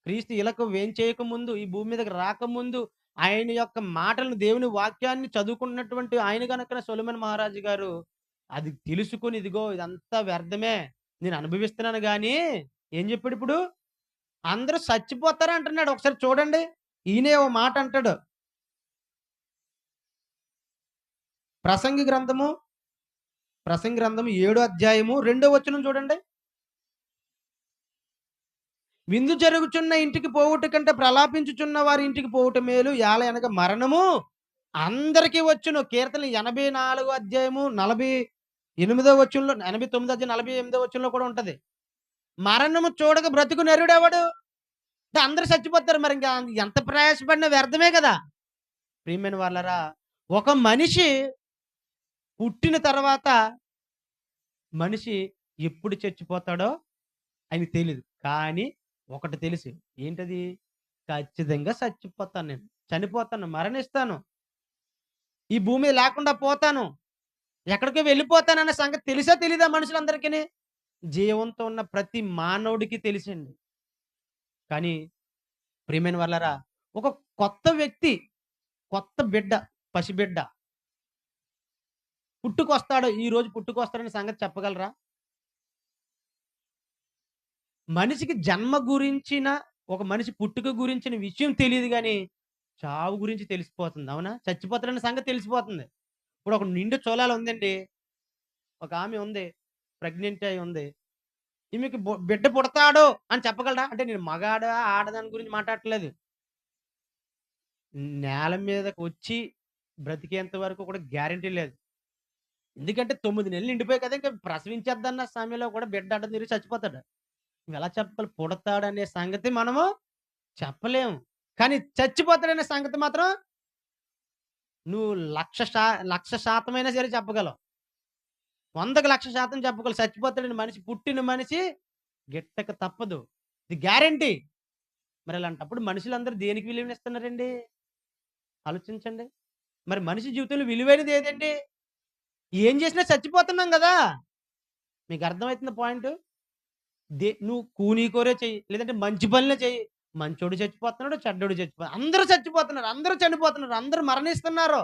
క్రీస్తు ఇలకు వేం చేయకముందు, ఈ భూమి మీదకి రాకముందు ఆయన యొక్క మాటలను, దేవుని వాక్యాన్ని చదువుకున్నటువంటి ఆయన కనుక సొలొమోను మహారాజు గారు అది తెలుసుకుని, ఇదిగో ఇదంతా వ్యర్థమే, నేను అనుభవిస్తున్నాను. కానీ ఏం చెప్పాడు? ఇప్పుడు అందరూ చచ్చిపోతారా అంటున్నాడు. ఒకసారి చూడండి, ఈయనే ఓ మాట అంటాడు. ప్రసంగి గ్రంథము 7వ అధ్యాయము 2వ వచనం చూడండి. విందు జరుగుచున్న ఇంటికి పోవుట కంటే ప్రలాపించుచున్న వారి ఇంటికి పోవుట మేలు. యాల అనగా మరణము అందరికీ వచ్చును. కీర్తన 84వ అధ్యాయము 48వ వచనంలో, 89వ అధ్యాయం 48వ వచనంలో కూడా ఉంటది. మరణము చూడక బ్రతుకు నరుడెవడు? అంటే అందరూ చచ్చిపోతారు, మరి ఇంకా ఎంత ప్రయాసపడినా వ్యర్థమే కదా. ప్రియమైన వాళ్ళరా, ఒక మనిషి పుట్టిన తర్వాత మనిషి ఎప్పుడు చచ్చిపోతాడో ఆయనకి తెలియదు. కానీ ఒకటి తెలుసు, ఏంటది? ఖచ్చితంగా చచ్చిపోతాను, నేను చనిపోతాను, మరణిస్తాను, ఈ భూమి లేకుండా పోతాను, ఎక్కడికో వెళ్ళిపోతాను అన్న సంగతి తెలుసా తెలీదా మనుషులందరికీ? జీవంతో ఉన్న ప్రతి మానవుడికి తెలిసింది. కానీ ప్రియమైన వాళ్ళరా, ఒక కొత్త వ్యక్తి, కొత్త బిడ్డ, పసిబిడ్డ పుట్టుకొస్తాడు, ఈ రోజు పుట్టుకొస్తాడనే సంగతి చెప్పగలరా? మనిషికి జన్మ గురించిన, ఒక మనిషి పుట్టుక గురించిన విషయం తెలియదు, కానీ చావు గురించి తెలిసిపోతుంది. అవునా? చచ్చిపోతాడన్న సంగతి తెలిసిపోతుంది. ఇప్పుడు ఒక నిండు చోళాలు ఉందండి, ఒక ఆమె ఉంది, ప్రెగ్నెంట్ అయి ఉంది, ఈమెకి బిడ్డ పుడతాడు అని చెప్పగలరా? అంటే నేను మగాడా ఆడదాని గురించి మాట్లాడట్లేదు. నేల మీదకి వచ్చి బ్రతికేంత వరకు కూడా గ్యారంటీ లేదు. ఎందుకంటే 9 నెలలు నిండిపోయి కదా, ఇంకా ప్రసవించేద్దన్న సమయంలో కూడా బిడ్డ అడ్డం తిరిగి చచ్చిపోతాడు. ఎలా చెప్పాలి? పుడతాడనే సంగతి మనము చెప్పలేము, కానీ చచ్చిపోతాడనే సంగతి మాత్రం నువ్వు 1,00,000% సరే చెప్పగలవు. 100,00,000% చెప్పగలవు. చచ్చిపోతాడని మనిషి, పుట్టిన మనిషి గిట్టక తప్పదు. ఇది గ్యారంటీ. మరి అలాంటప్పుడు మనుషులందరూ దేనికి విలువనిస్తున్నారండి? ఆలోచించండి. మరి మనిషి జీవితంలో విలువైనది ఏదండి? ఏం చేసినా చచ్చిపోతున్నాం గదా! మీకు అర్థమవుతుందా పాయింటు? నువ్వు కూనీకోరే చెయ్యి. లేదంటే మంచి పనులే చెయ్యి. మంచోడు చచ్చిపోతున్నాడు, చెడ్డోడు అందరూ చచ్చిపోతున్నారు. అందరూ చనిపోతున్నారు. అందరూ మరణిస్తున్నారు.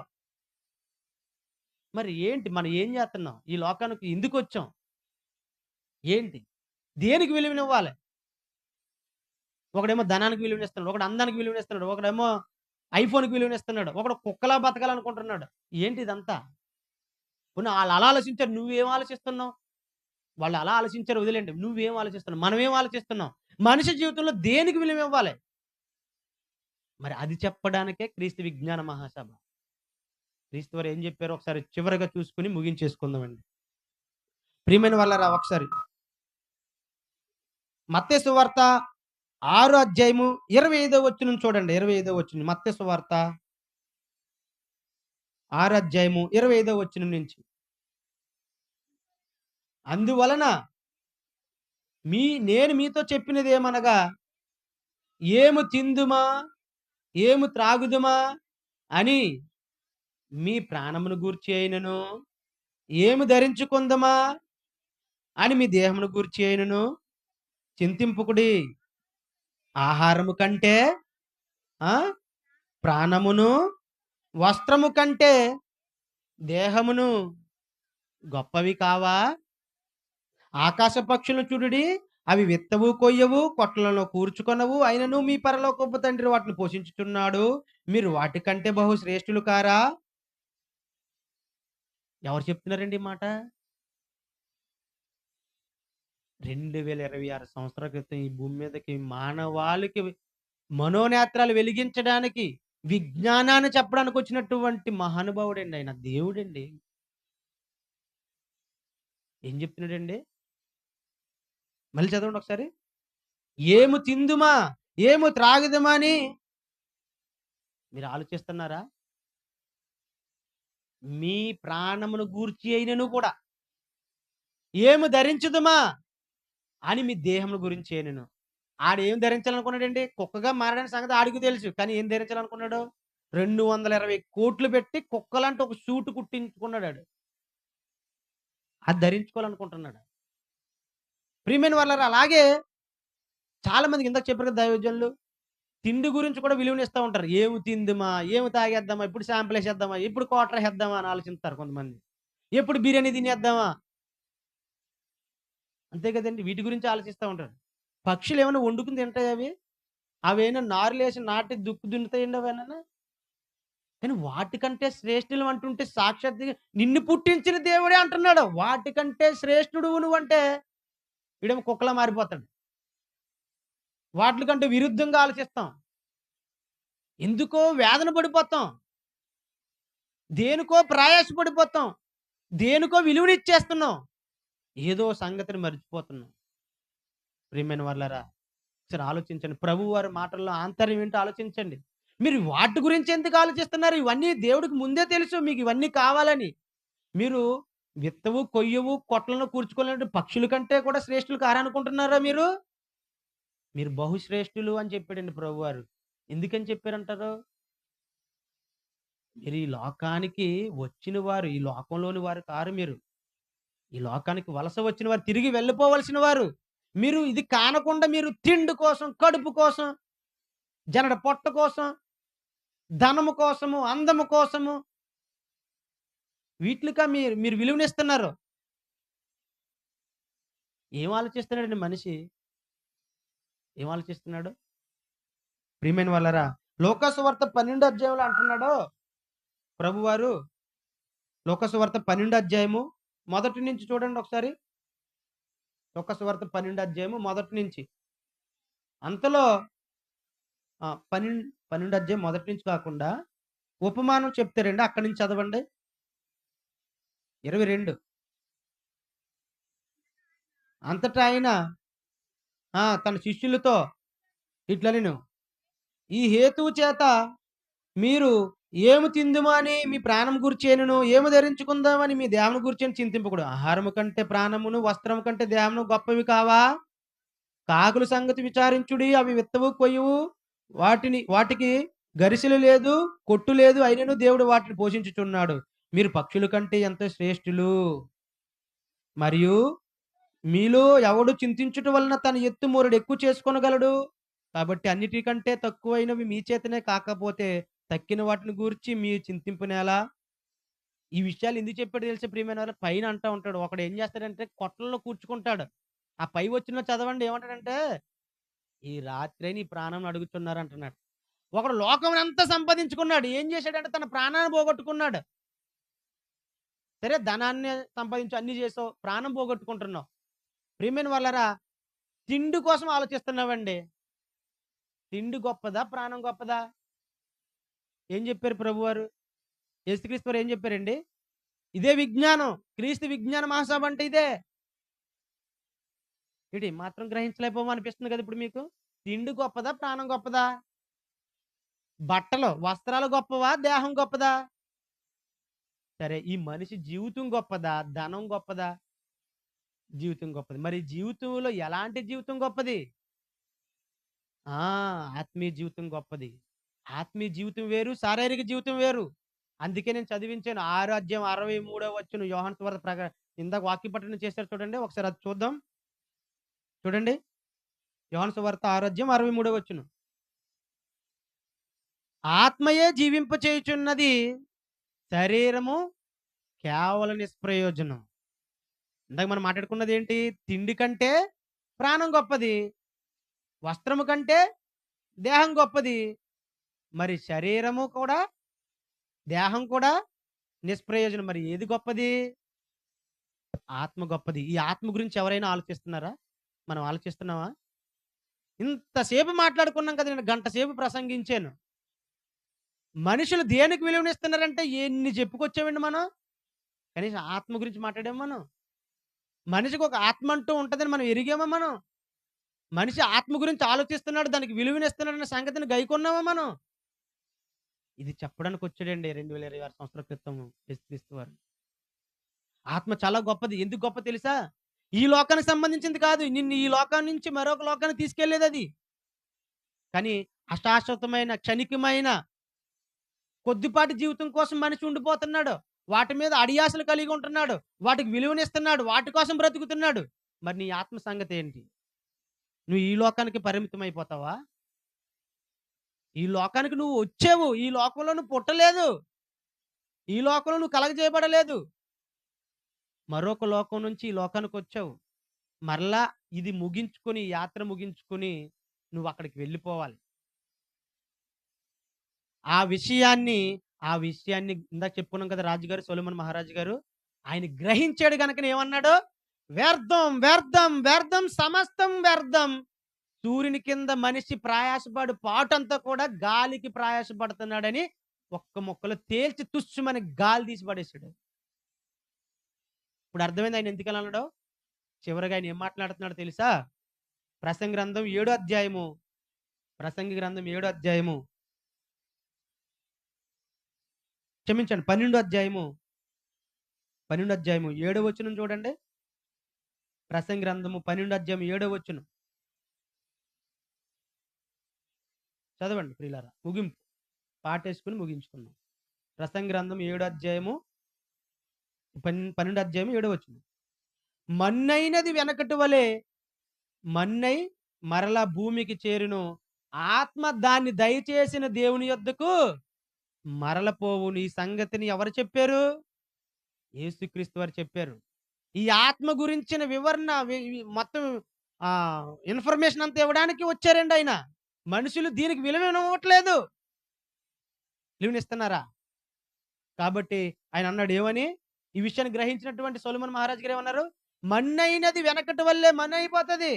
మరి ఏంటి? మనం ఏం చేస్తున్నాం? ఈ లోకానికి ఎందుకొచ్చాం? ఏంటి? దేనికి విలువనివ్వాలి? ఒకడేమో ధనానికి విలువనిస్తున్నాడు. ఒకడు అందానికి విలువనిస్తున్నాడు. ఒకడేమో ఐఫోన్‌కి విలువనిస్తున్నాడు. ఒకడు కుక్కలా బతకాలనుకుంటున్నాడు. ఏంటి ఇదంతా? పోనీ ఆళ్ళు అలా ఆలోచించారు. నువ్వేం ఆలోచిస్తున్నావు? వాళ్ళు అలా ఆలోచించారు వదిలేండి. నువ్వేం ఆలోచిస్తున్నావు? మనమేం ఆలోచిస్తున్నాం? మనిషి జీవితంలో దేనికి విలువివ్వాలి? మరి అది చెప్పడానికే క్రీస్తు విజ్ఞాన మహాసభ. క్రీస్తు వారు ఏం చెప్పారో ఒకసారి చివరగా చూసుకొని ముగించేసుకుందామండి. ప్రియమైన వాళ్ళారా, ఒకసారి మత్తయి సువార్త 6వ అధ్యాయము 25వ వచనం చూడండి. 25వ వచనం మత్తయి సువార్త 6వ అధ్యాయము 25వ వచనం నుంచి. అందువలన నేను మీతో చెప్పినదేమనగా, ఏము తిందుమా, ఏము త్రాగుదుమా అని మీ ప్రాణమును గూర్చి అయినను, ఏమి ధరించుకుందమా అని మీ దేహమును గూర్చి అయినను చింతింపుకుడి. ఆహారము కంటే ప్రాణమును, వస్త్రము కంటే దేహమును గొప్పవి కావా? ఆకాశ పక్షులను చూడుడి, అవి విత్తవు, కొయ్యవు, కొట్లలో కూర్చుకొనవు, అయినను మీ పరలోకపు తండ్రి వాటిని పోషించుచున్నాడు. మీరు వాటికంటే బహు శ్రేష్ఠులు కారా? ఎవరు చెప్తున్నారండి ఈ మాట? 2026 సంవత్సరాల క్రితం ఈ భూమి మీదకి మానవాళికి మనోనేత్రాలు వెలిగించడానికి, విజ్ఞానాన్ని చెప్పడానికి వచ్చినటువంటి మహానుభావుడండి ఆయన. దేవుడండి. ఏం చెప్తున్నాడండి? మళ్ళీ చదవండి ఒకసారి. ఏము తిందుమా, ఏము త్రాగుదమా అని మీరు ఆలోచిస్తున్నారా? మీ ప్రాణమును గూర్చి అయినను కూడా, ఏము ధరించుదుమా అని మీ దేహమును గురించి అయినను. ఆడేం ధరించాలనుకున్నాడండి? కుక్కగా మారడానికి సంగతి ఆడికి తెలుసు. కానీ ఏం ధరించాలనుకున్నాడు? 220 కోట్లు పెట్టి కుక్కలాంటి ఒక సూట్ కుట్టించుకున్నాడు ఆడు. అది ధరించుకోవాలనుకుంటున్నాడు. ప్రియమైన వాళ్ళారా, అలాగే చాలా మందికి ఇందాక చెప్పారు కదా దైవజనులు, తిండి గురించి కూడా విలువనిస్తూ ఉంటారు. ఏమి తిందుమా, ఏమి తాగేద్దామా, ఇప్పుడు శాంపుల్ వేసేద్దామా, ఇప్పుడు క్వార్టర్ వేద్దామా అని ఆలోచిస్తారు కొంతమంది. ఎప్పుడు బిర్యానీ తినేద్దామా, అంతే కదండి. వీటి గురించి ఆలోచిస్తూ ఉంటారు. పక్షులు ఏమైనా వండుకుని తింటాయి? అవేనా నారులేసి నాటి దుక్కు దున్నుతాయండి అవేనా? కానీ వాటికంటే శ్రేష్ఠులు అంటుంటే సాక్షాత్తుగా నిన్ను పుట్టించిన దేవుడే అంటున్నాడు. వాటికంటే శ్రేష్ఠుడు నువ్వంటే వీడేమో కుక్కలా మారిపోతాడు. వాటికంటే విరుద్ధంగా ఆలోచిస్తాం. ఎందుకో వేదన పడిపోతాం, దేనికో ప్రయాసపడిపోతాం, దేనికో విలువనిచ్చేస్తున్నాం, ఏదో సంగతిని మర్చిపోతున్నాం. ప్రియమైన వాళ్ళారా, ఒకసారి ఆలోచించండి. ప్రభు వారి మాటల్లో ఆంతర్యం ఏంటో ఆలోచించండి. మీరు వాటి గురించి ఎందుకు ఆలోచిస్తున్నారు? ఇవన్నీ దేవుడికి ముందే తెలుసు మీకు ఇవన్నీ కావాలని. మీరు విత్తవు, కొయ్యవు, కొట్లను కూర్చుకోలేని పక్షుల కంటే కూడా శ్రేష్ఠులు కారనుకుంటున్నారా మీరు? మీరు బహుశ్రేష్ఠులు అని చెప్పాడండి ప్రభువారు. ఎందుకని చెప్పారంటారు? మీరు ఈ లోకానికి వచ్చిన వారు, ఈ లోకంలోని వారు కారు మీరు. ఈ లోకానికి వలస వచ్చిన వారు, తిరిగి వెళ్ళిపోవలసిన వారు. మీరు ఇది కానకుండా మీరు తిండి కోసం, కడుపు కోసం, జనడ పొట్ట కోసం, ధనము కోసము, అందము కోసము, వీటికా మీరు విలువనిస్తున్నారు. ఏం ఆలోచిస్తున్నాడండి మనిషి? ఏం ఆలోచిస్తున్నాడు? ప్రియమైన వాళ్ళారా, లోకాసు వార్త 12వ అధ్యాయంలో అంటున్నాడు ప్రభువారు. లోకాసు వార్త 12వ అధ్యాయము మొదటి నుంచి చూడండి ఒకసారి. లోకాసు వార్త 12వ అధ్యాయము మొదటి నుంచి. అంతలో 12వ అధ్యాయం మొదటి నుంచి కాకుండా ఉపమానం చెప్తారండి. అక్కడి నుంచి చదవండి. 22. అంతటా ఆయన తన శిష్యులతో ఇట్లనెను, ఈ హేతువు చేత మీరు ఏమి తిందుమా అని మీ ప్రాణం గూర్చేనును, ఏమి ధరించుకుందామని మీ దేహమును గూర్చెను చింతింపకూడదు. ఆహారము కంటే ప్రాణమును, వస్త్రము కంటే దేహమును గొప్పవి కావా? కాకుల సంగతి విచారించుడి, అవి విత్తవు, కొయ్యవు, వాటికి గరిసెలు లేదు, కొట్టు లేదు, అయినను దేవుడు వాటిని పోషించుచున్నాడు. మీరు పక్షుల కంటే ఎంతో శ్రేష్ఠులు. మరియు మీలో ఎవడు చింతించుట వలన తన ఎత్తు మూరడు ఎక్కువ చేసుకొనగలడు? కాబట్టి అన్నిటికంటే తక్కువైనవి మీ చేతనే కాకపోతే తక్కిన వాటిని గూర్చి మీ చింతింపునేలా? ఈ విషయాలు ఎందుకు చెప్పాడు తెలిసే ప్రియమైన వాళ్ళ? పైన అంటా ఉంటాడు. ఒకడు ఏం చేస్తాడంటే కొట్టల్లో కూర్చుకుంటాడు. ఆ పై వచ్చిన చదవండి ఏమంటాడంటే, ఈ రాత్రే నీ ప్రాణం అడుగుతున్నారు అంటున్నాడు. ఒకడు లోకం అంతా సంపాదించుకున్నాడు. ఏం చేశాడంటే తన ప్రాణాన్ని పోగొట్టుకున్నాడు. సరే ధనాన్ని సంపాదించు, అన్ని చేసావు, ప్రాణం పోగొట్టుకుంటున్నావు. ప్రియమైన వాళ్ళరా, తిండి కోసం ఆలోచిస్తున్నావండి. తిండి గొప్పదా? ప్రాణం గొప్పదా? ఏం చెప్పారు ప్రభువారు? యేసుక్రీస్తు వారు ఏం చెప్పారండి? ఇదే విజ్ఞానం. క్రీస్తు విజ్ఞాన మహాసభ అంటే ఇదే. ఇటు మాత్రం గ్రహించలేకపోవా అనిపిస్తుంది కదా ఇప్పుడు మీకు? తిండి గొప్పదా? ప్రాణం గొప్పదా? బట్టలు, వస్త్రాలు గొప్పవా? దేహం గొప్పదా? సరే, ఈ మనిషి జీవితం గొప్పదా? ధనం గొప్పదా? జీవితం గొప్పది. మరి జీవితంలో ఎలాంటి జీవితం గొప్పది? ఆత్మీయ జీవితం గొప్పది. ఆత్మీయ జీవితం వేరు, శారీరక జీవితం వేరు. అందుకే నేను చదివించాను 6:63 యోహాను సువార్త ఇందాక వాక్య పఠనం చేశారు చూడండి, ఒకసారి అది చూద్దాం. చూడండి, యోహాను సువార్త 6:63. ఆత్మయే జీవింప చేయుచున్నది, శరీరము కేవలం నిష్ప్రయోజనం. ఇందాక మనం మాట్లాడుకున్నది ఏంటి? తిండి కంటే ప్రాణం గొప్పది, వస్త్రము కంటే దేహం గొప్పది. మరి శరీరము కూడా దేహం కూడా నిష్ప్రయోజనం. మరి ఏది గొప్పది? ఆత్మ గొప్పది. ఈ ఆత్మ గురించి ఎవరైనా ఆలోచిస్తున్నారా? మనం ఆలోచిస్తున్నావా? ఇంతసేపు మాట్లాడుకున్నాం కదా, నేను గంట సేపు ప్రసంగించాను. మనుషులు దేనికి విలువనిస్తున్నారంటే ఎన్ని చెప్పుకొచ్చామండి మనం. కనీసం ఆత్మ గురించి మాట్లాడాము మనం. మనిషికి ఒక ఆత్మ అంటూ ఉంటుందని మనం ఎరిగామా మనం? మనిషి ఆత్మ గురించి ఆలోచిస్తున్నాడు, దానికి విలువనిస్తున్నాడు అనే సంగతిని గైకొన్నామా మనం? ఇది చెప్పడానికి వచ్చాడండి 2026 సంవత్సరాల క్రితం యేసుక్రీస్తు వారు. ఆత్మ చాలా గొప్పది. ఎందుకు గొప్ప తెలుసా? ఈ లోకానికి సంబంధించింది కాదు. నిన్ను ఈ లోకాన్ని నుంచి మరొక లోకానికి తీసుకెళ్లేది అది. కానీ అశాశ్వతమైన, క్షణికమైన, కొద్దిపాటి జీవితం కోసం మనిషి ఉండిపోతున్నాడు. వాటి మీద అడియాసలు కలిగి ఉంటున్నాడు. వాటికి విలువనిస్తున్నాడు. వాటి కోసం బ్రతుకుతున్నాడు. మరి నీ ఆత్మ సంగతి ఏంటి? నువ్వు ఈ లోకానికి పరిమితం అయిపోతావా? ఈ లోకానికి నువ్వు వచ్చావు. ఈ లోకంలో నువ్వు పుట్టలేదు. ఈ లోకంలో నువ్వు కలగజేయబడలేదు. మరొక లోకం నుంచి ఈ లోకానికి వచ్చావు. మరలా ఇది ముగించుకొని, యాత్ర ముగించుకొని నువ్వు అక్కడికి వెళ్ళిపోవాలి. ఆ విషయాన్ని ఇందాక చెప్పుకున్నాం కదా, రాజుగారు సొలొమోను మహారాజు గారు ఆయన గ్రహించాడు గనుక ఏమన్నాడు? వ్యర్థం, వ్యర్థం, వ్యర్థం, సమస్తం వ్యర్థం. సూర్యుని కింద మనిషి ప్రయాసపడు పాటంతా కూడా గాలికి ప్రయాసపడుతున్నాడని ఒక్క మొక్కలో తేల్చి తుస్సుమని గాలి తీసి పడేశాడు. ఇప్పుడు అర్థమైంది ఆయన ఎందుకని అన్నాడో. చివరిగా ఆయన ఏం మాట్లాడుతున్నాడో తెలుసా? ప్రసంగి గ్రంథం 7వ అధ్యాయము, ప్రసంగి గ్రంథం 7వ అధ్యాయము, క్షమించండి 12వ అధ్యాయము, 7వ వచనం చూడండి. ప్రసంగి గ్రంథము 12వ అధ్యాయం 7వ వచనం చదవండి ప్రియులారా. ముగింపు పాటేసుకుని ముగించుకున్నాం. ప్రసంగి గ్రంథం 7వ అధ్యాయము 12వ అధ్యాయం 7వ వచనం. మన్నైనది వెనకటి వలె మన్నై మరలా భూమికి చేరును, ఆత్మ దాన్ని దయచేసిన దేవుని యొద్దకు మరలపోవును. ఈ సంగతిని ఎవరు చెప్పారు? యేసుక్రీస్తు వారు చెప్పారు. ఈ ఆత్మ గురించిన వివరణ మొత్తం ఇన్ఫర్మేషన్ అంతా ఇవ్వడానికి వచ్చారండి ఆయన. మనుషులు దీనికి విలువనివ్వట్లేదు. విలువనిస్తున్నారా? కాబట్టి ఆయన అన్నాడు ఏమని? ఈ విషయాన్ని గ్రహించినటువంటి సొలొమోను మహారాజు గారు ఏమన్నారు? మన్నైనది వెనకటి వల్లే మన్ను అయిపోతుంది.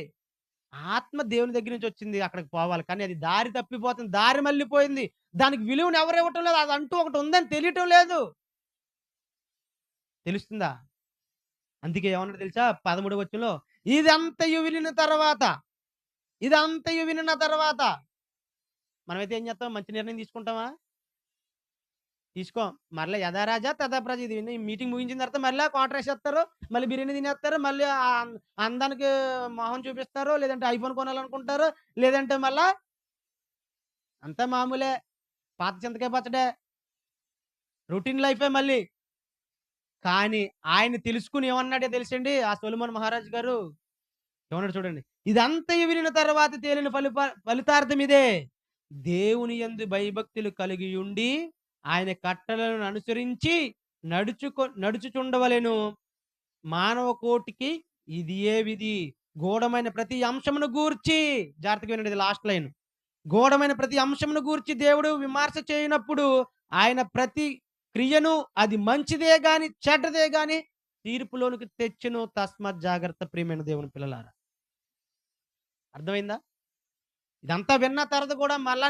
ఆత్మ దేవుని దగ్గర నుంచి వచ్చింది, అక్కడికి పోవాలి. కానీ అది దారి తప్పిపోతుంది, దారి మళ్ళీపోయింది. దానికి విలువను ఎవరు ఇవ్వటం లేదు. అది అంటూ ఒకటి ఉందని తెలియటం లేదు. తెలుస్తుందా? అందుకే ఏమన్నాడు తెలుసా? 13వ వచనంలో, ఇదంతయు వినిన తర్వాత మనమైతే ఏం చేస్తాం? మంచి నిర్ణయం తీసుకుంటామా? తీసుకో. మరలా యథా రాజా తథా ప్రజ. ఇది మీటింగ్ ముగించిన తర్వాత మళ్ళీ క్వార్టర్ వేసేస్తారు, మళ్ళీ బిర్యానీ తినేస్తారు, మళ్ళీ అందానికి మొహం చూపిస్తారు, లేదంటే ఐఫోన్ కొనాలనుకుంటారు, లేదంటే మళ్ళా అంతా మామూలే, పాత చింతకాయ పచ్చడే, రొటీన్ లైఫే మళ్ళీ. కానీ ఆయన తెలుసుకుని ఏమన్నాడే తెలుసండి ఆ సొలొమోన్ మహారాజు గారు? ఏమన్నాడు చూడండి. ఇదంతా వినిన తర్వాత తేలిన ఫలితార్థం ఇదే, దేవుని యందు భయభక్తులు కలిగి ఉండి ఆయన కట్టలను అనుసరించి నడుచుచుండవలెను. మానవ కోటికి ఇది ఏ విధి, గూఢమైన ప్రతి అంశమును గూర్చి, జాగ్రత్తగా వినండి లాస్ట్ లైన్, గూఢమైన ప్రతి అంశమును గూర్చి దేవుడు విమర్శ చేయనప్పుడు ఆయన ప్రతి క్రియను అది మంచిదే గాని చెడ్డదే గాని తీర్పులోనికి తెచ్చును. తస్మత్ జాగ్రత్త ప్రియమైన దేవుని పిల్లలారా. అర్థమైందా? ఇదంతా విన్న తర్వాత కూడా మళ్ళా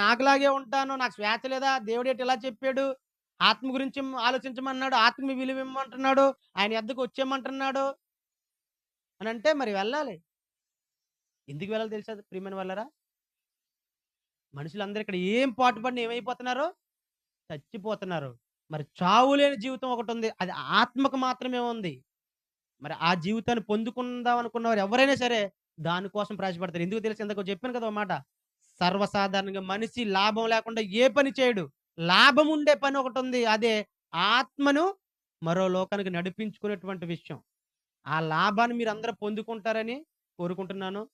నాకులాగే ఉంటాను, నాకు స్వేచ్ఛ లేదా, దేవుడు ఏంటి ఇలా చెప్పాడు, ఆత్మ గురించి ఆలోచించమన్నాడు, ఆత్మ విలువ ఇమ్మంటున్నాడు, ఆయన ఎద్దకు వచ్చేయమంటున్నాడు అని అంటే మరి వెళ్ళాలి. ఎందుకు వెళ్ళాలి తెలుసా ప్రియమైన వాళ్ళరా? మనుషులందరూ ఇక్కడ ఏం పాటుపడిన ఏమైపోతున్నారు? చచ్చిపోతున్నారు. మరి చావు లేని జీవితం ఒకటి ఉంది, అది ఆత్మకు మాత్రమే ఉంది. మరి ఆ జీవితాన్ని పొందుకుందాం అనుకున్నవారు ఎవరైనా సరే దానికోసం ప్రయాసపడతారు. ఎందుకు తెలుసు? ఎందుకు చెప్పాను కదా మాట, సర్వసాధారణంగా మనిషి లాభం లేకుండా ఏ పని చేయడు. లాభం ఉండే పని ఒకటి ఉంది, అదే ఆత్మను మరో లోకానికి నడిపించుకునేటువంటి విషయం. ఆ లాభాన్ని మీరు అందరూ పొందుకుంటారని కోరుకుంటున్నాను.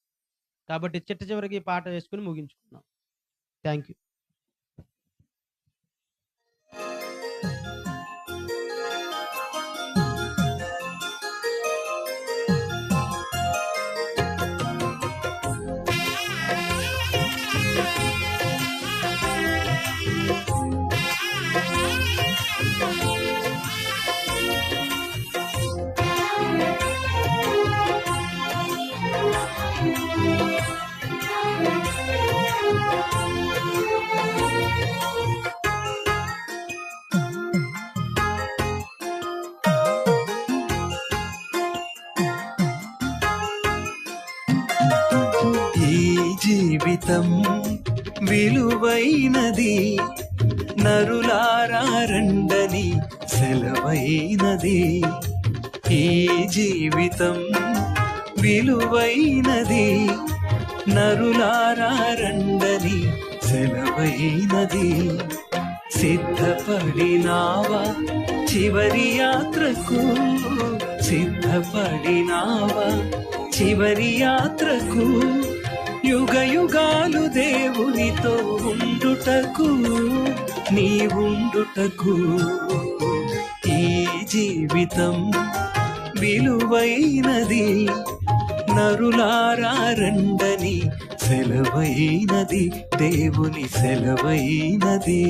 కాబట్టి చిట్ట చివరికి ఈ పాట వేసుకుని ముగించుకున్నాం. Thank you. జీవితం విలువైనది, నరులారా రండని సెలవైనది. ఈ జీవితం విలువైనది, నరులారా రండని సెలవైనది. సిద్ధపడినావా చివరి యాత్రకు, సిద్ధపడినావా చివరి యాత్రకు, యుగ యుగాలు దేవునితో ఉండుటకు, నీవుండుటకు. ఈ జీవితం విలువైనది, నరులారా రండని సెలవైనది, దేవుని సెలవైనది.